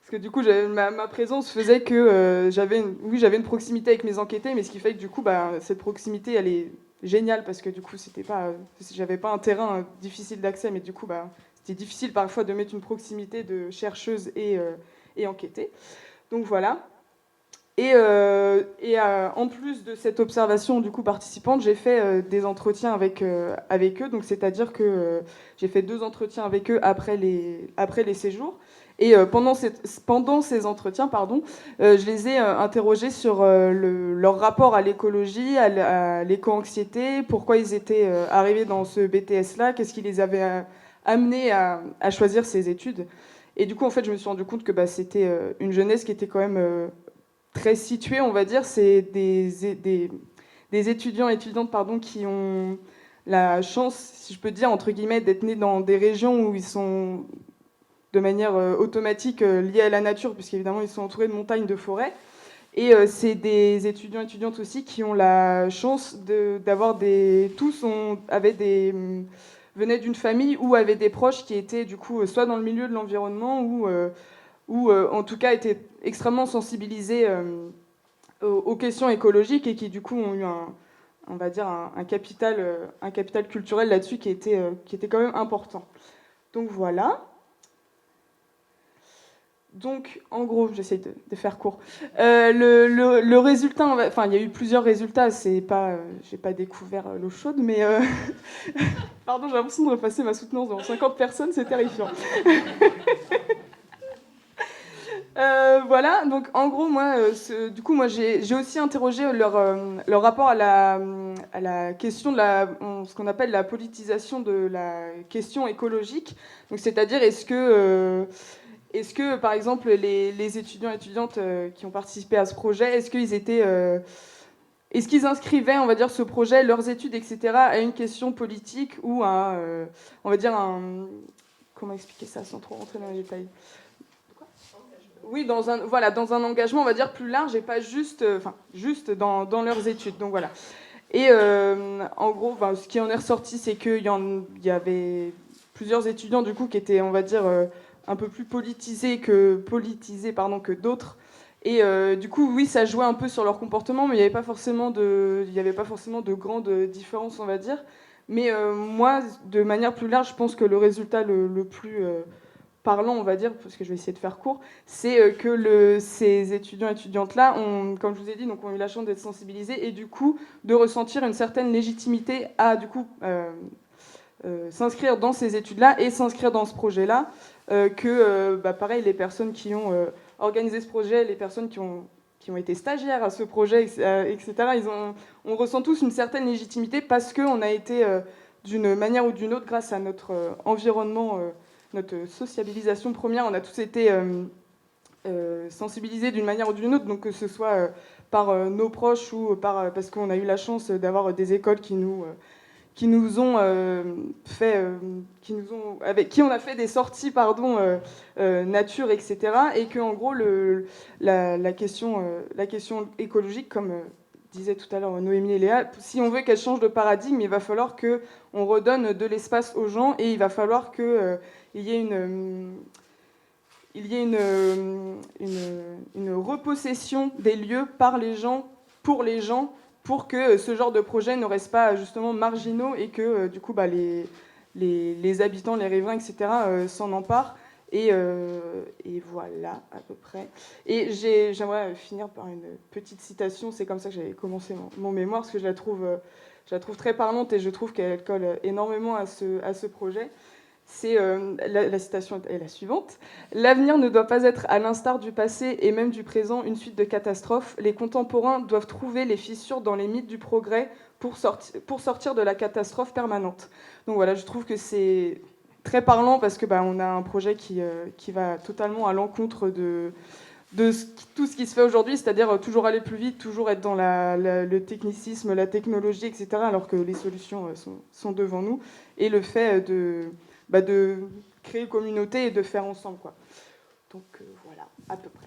Parce que du coup, ma présence faisait que j'avais une proximité avec mes enquêtés, mais ce qui fait que du coup, cette proximité, elle est géniale parce que du coup, j'avais pas un terrain difficile d'accès, mais du coup, c'était difficile parfois de mettre une proximité de chercheuse et enquêtée. Donc voilà. Et en plus de cette observation du coup participante, j'ai fait des entretiens avec eux. Donc c'est-à-dire que j'ai fait 2 entretiens avec eux après les séjours. Et pendant ces entretiens, je les ai interrogés sur leur rapport à l'écologie, à l'éco-anxiété, pourquoi ils étaient arrivés dans ce BTS-là, qu'est-ce qui les avait amenés à choisir ces études. Et du coup, en fait, je me suis rendu compte que c'était une jeunesse qui était quand même très située, on va dire. C'est des étudiants et étudiantes qui ont la chance, si je peux dire, entre guillemets, d'être nés dans des régions où ils sont de manière automatique liés à la nature, puisqu'évidemment ils sont entourés de montagnes, de forêts. Et c'est des étudiants et étudiantes aussi qui ont la chance d'avoir venaient d'une famille ou avaient des proches qui étaient du coup soit dans le milieu de l'environnement ou en tout cas étaient extrêmement sensibilisés aux questions écologiques et qui du coup ont eu on va dire un capital culturel là-dessus qui était quand même important. Donc voilà. Donc, en gros, j'essaie de faire court. Le résultat, il y a eu plusieurs résultats. J'ai pas découvert l'eau chaude, mais pardon, j'ai l'impression de repasser ma soutenance devant 50 personnes, c'est terrifiant. Voilà. Donc, en gros, moi, j'ai aussi interrogé leur rapport à la question de ce qu'on appelle la politisation de la question écologique. Donc, c'est-à-dire, est-ce que, par exemple, les étudiants et étudiantes qui ont participé à ce projet, est-ce qu'ils inscrivaient, on va dire, ce projet, leurs études, etc., à une question politique ou à, on va dire, comment expliquer ça sans trop rentrer dans les détails ? Oui, dans un engagement, on va dire, plus large et pas juste dans leurs études. Donc voilà. Et en gros, ce qui en est ressorti, c'est qu'il y avait plusieurs étudiants, du coup, qui étaient, on va dire, un peu plus politisés que d'autres. Et du coup, oui, ça jouait un peu sur leur comportement, mais il n'y avait pas forcément de grandes différences, on va dire. Mais moi, de manière plus large, je pense que le résultat le plus parlant, on va dire, parce que je vais essayer de faire court, c'est que ces étudiants et étudiantes-là, comme je vous ai dit, ont eu la chance d'être sensibilisés et du coup de ressentir une certaine légitimité à du coup s'inscrire dans ces études-là et s'inscrire dans ce projet-là. Pareil, les personnes qui ont organisé ce projet, les personnes qui ont été stagiaires à ce projet, etc., on ressent tous une certaine légitimité parce qu'on a été, d'une manière ou d'une autre, grâce à notre environnement, notre sociabilisation première, on a tous été sensibilisés d'une manière ou d'une autre, donc que ce soit par nos proches ou parce qu'on a eu la chance d'avoir des écoles avec qui on a fait des sorties nature, etc. Et que en gros la question écologique, comme disait tout à l'heure Noémie et Léa, si on veut qu'elle change de paradigme, il va falloir que on redonne de l'espace aux gens et il va falloir que il y ait une repossession des lieux par les gens, pour que ce genre de projet ne reste pas justement marginaux et que du coup les habitants, les riverains, etc. S'en emparent. Et voilà, à peu près. Et j'aimerais finir par une petite citation. C'est comme ça que j'avais commencé mon mémoire, parce que je la trouve très parlante et je trouve qu'elle colle énormément à ce projet. La citation est la suivante. « L'avenir ne doit pas être, à l'instar du passé et même du présent, une suite de catastrophes. Les contemporains doivent trouver les fissures dans les mythes du progrès pour sortir de la catastrophe permanente. » Donc voilà, je trouve que c'est très parlant parce que on a un projet qui va totalement à l'encontre de tout ce qui se fait aujourd'hui, c'est-à-dire toujours aller plus vite, toujours être dans le technicisme, la technologie, etc., alors que les solutions sont devant nous, et le fait de créer une communauté et de faire ensemble, quoi. Donc voilà, à peu près.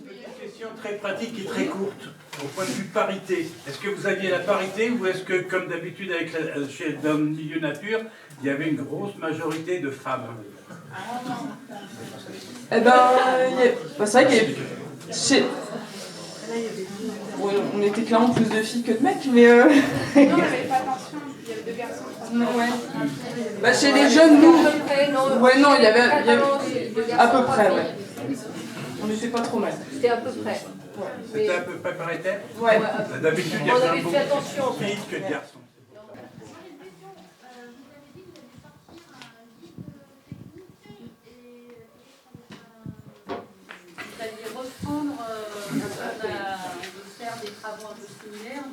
Une question très pratique et très courte. Au point de vue parité, est-ce que vous aviez la parité ou est-ce que, comme d'habitude dans le milieu nature, il y avait une grosse majorité de femmes? Eh ben, c'est vrai qu'il y avait... on était clairement plus de filles que de mecs, mais... Non, il n'y avait pas attention, il y avait 2 garçons. Non, ouais. Chez les jeunes, nous... Ouais, non, il y avait à peu près, ouais. On n'était pas trop mal. C'était à peu près. C'était à peu près paritaire? Ouais. D'habitude, il y avait beaucoup plus de filles que de garçons. Vous alliez reprendre, de faire des travaux un peu similaires,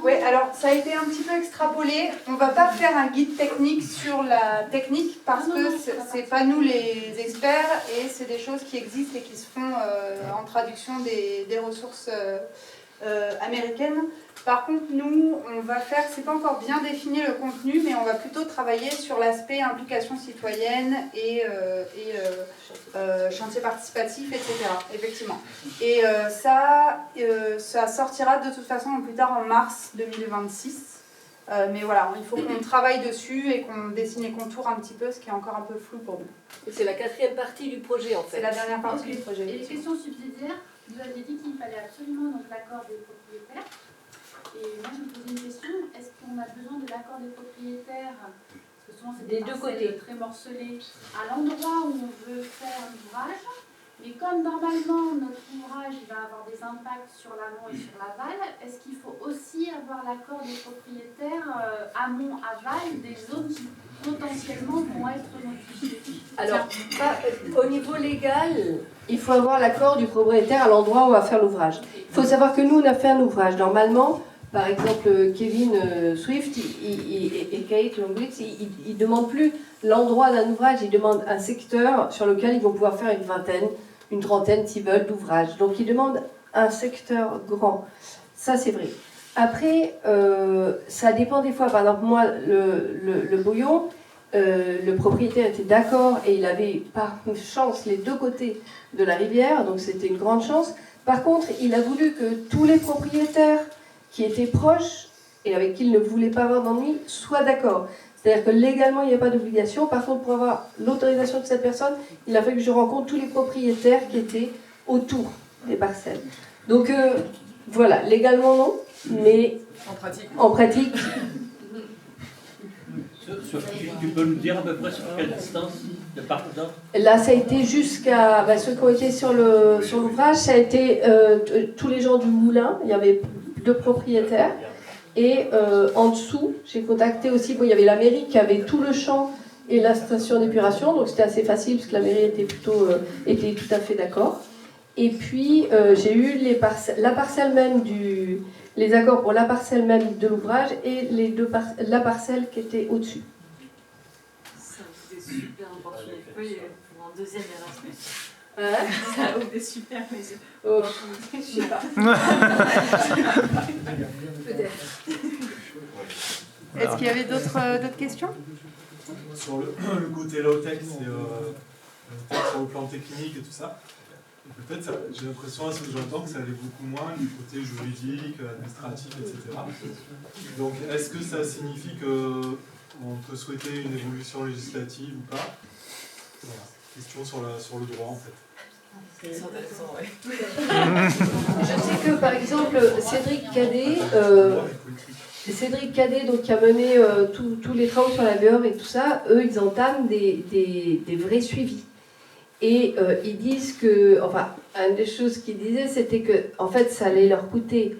Oui, alors ça a été un petit peu extrapolé. On ne va pas faire un guide technique sur la technique parce que c'est pas nous les experts et c'est des choses qui existent et qui se font en traduction des ressources américaines. Par contre, nous, on va faire, c'est pas encore bien défini le contenu, mais on va plutôt travailler sur l'aspect implication citoyenne et chantier participatif, etc. Effectivement. Et ça sortira de toute façon plus tard en mars 2026. Mais voilà, il faut qu'on travaille dessus et qu'on dessine les contours un petit peu, ce qui est encore un peu flou pour nous. Et c'est la 4e partie du projet en fait. C'est la dernière partie du projet. Et les questions subsidiaires, vous aviez dit qu'il fallait absolument l'accord des propriétaires. Et moi je me posais une question, est-ce qu'on a besoin de l'accord des propriétaires, parce que souvent c'est des parcelles très morcelées, à l'endroit où on veut faire l'ouvrage, mais comme normalement notre ouvrage il va avoir des impacts sur l'amont et sur l'aval, est-ce qu'il faut aussi avoir l'accord des propriétaires amont-aval des zones qui potentiellement vont être notifiées? Alors, au niveau légal, il faut avoir l'accord du propriétaire à l'endroit où on va faire l'ouvrage. Il faut savoir que nous, on a fait un ouvrage. Normalement, par exemple, Kevin Swift et Kate Longwitz, ils ne demandent plus l'endroit d'un ouvrage, ils demandent un secteur sur lequel ils vont pouvoir faire une vingtaine, une trentaine, s'ils veulent, d'ouvrages. Donc, ils demandent un secteur grand. Ça, c'est vrai. Après, ça dépend des fois. Par exemple, moi, le bouillon, le propriétaire était d'accord et il avait par chance les 2 côtés de la rivière, donc c'était une grande chance. Par contre, il a voulu que tous les propriétaires qui étaient proches et avec qui il ne voulait pas avoir d'ennui soient d'accord. C'est-à-dire que légalement, il n'y a pas d'obligation. Par contre, pour avoir l'autorisation de cette personne, il a fallu que je rencontre tous les propriétaires qui étaient autour des parcelles. Donc, voilà, légalement non, mais en pratique Tu peux nous dire à peu près sur quelle distance de part et d'autre? Là, ça a été jusqu'à... ceux qui ont été sur l'ouvrage, ça a été tous les gens du moulin. Il y avait 2 propriétaires. Et en dessous, j'ai contacté aussi... il y avait la mairie qui avait tout le champ et la station d'épuration. Donc, c'était assez facile parce que la mairie était était tout à fait d'accord. Et puis, j'ai eu la parcelle même les accords pour la parcelle même de l'ouvrage et la parcelle qui était au-dessus. Ça ouvre des super opportunités pour un deuxième Erasmus. Ça ouvre des super maisons. Oh, je sais pas. Peut-être. Est-ce qu'il y avait d'autres questions? Sur le côté low-tech, c'est sur le plan technique et tout ça. Peut-être, j'ai l'impression à ce que j'entends que ça allait beaucoup moins du côté juridique, administratif, etc. Donc, est-ce que ça signifie qu'on peut souhaiter une évolution législative ou pas? Voilà. Question sur le droit, en fait. C'est intéressant, oui. Je sais que, par exemple, Cédric Cadet, donc, qui a mené tous les travaux sur la beurre et tout ça, eux, ils entament des vrais suivis. Et ils disent que, une des choses qu'ils disaient, c'était que, en fait, ça allait leur coûter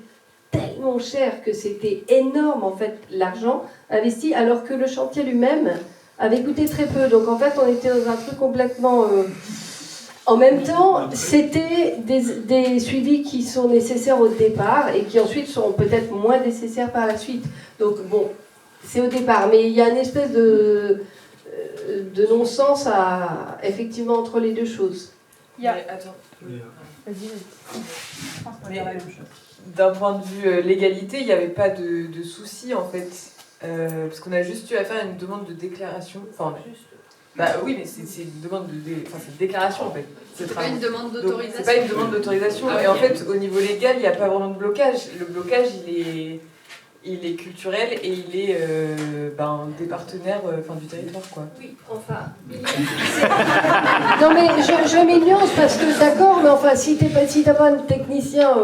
tellement cher que c'était énorme en fait l'argent investi, alors que le chantier lui-même avait coûté très peu. Donc en fait on était dans un truc complètement... En même temps, c'était des suivis qui sont nécessaires au départ et qui ensuite sont peut-être moins nécessaires par la suite. Donc bon, c'est au départ, mais il y a une espèce de non-sens effectivement entre les deux choses. Attends. D'un point de vue légalité, il n'y avait pas de souci en fait, parce qu'on a juste eu à faire une demande de déclaration. Enfin, bah oui, mais c'est une demande c'est une déclaration en fait. C'est pas une demande d'autorisation. C'est pas une demande d'autorisation. Et en fait, au niveau légal, il n'y a pas vraiment de blocage. Le blocage, il est culturel et il est des partenaires du territoire, quoi. Oui, enfin... Non mais je mets une nuance parce que d'accord, mais enfin si t'as pas un technicien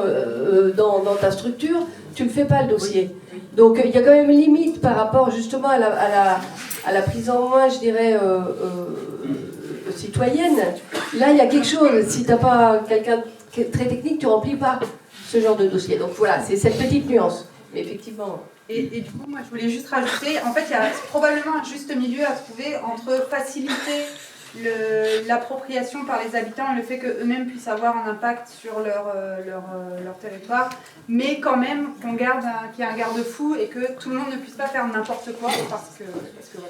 dans ta structure, tu le fais pas le dossier. Donc il y a quand même une limite par rapport justement à la prise en main, je dirais, citoyenne. Là il y a quelque chose, si t'as pas quelqu'un très technique, tu remplis pas ce genre de dossier. Donc voilà, c'est cette petite nuance. Mais effectivement... Et du coup, moi, je voulais juste rajouter, en fait, il y a probablement un juste milieu à trouver entre faciliter l'appropriation par les habitants et le fait qu'eux-mêmes puissent avoir un impact sur leur territoire, mais quand même qu'il y ait un garde-fou et que tout le monde ne puisse pas faire n'importe quoi parce que voilà.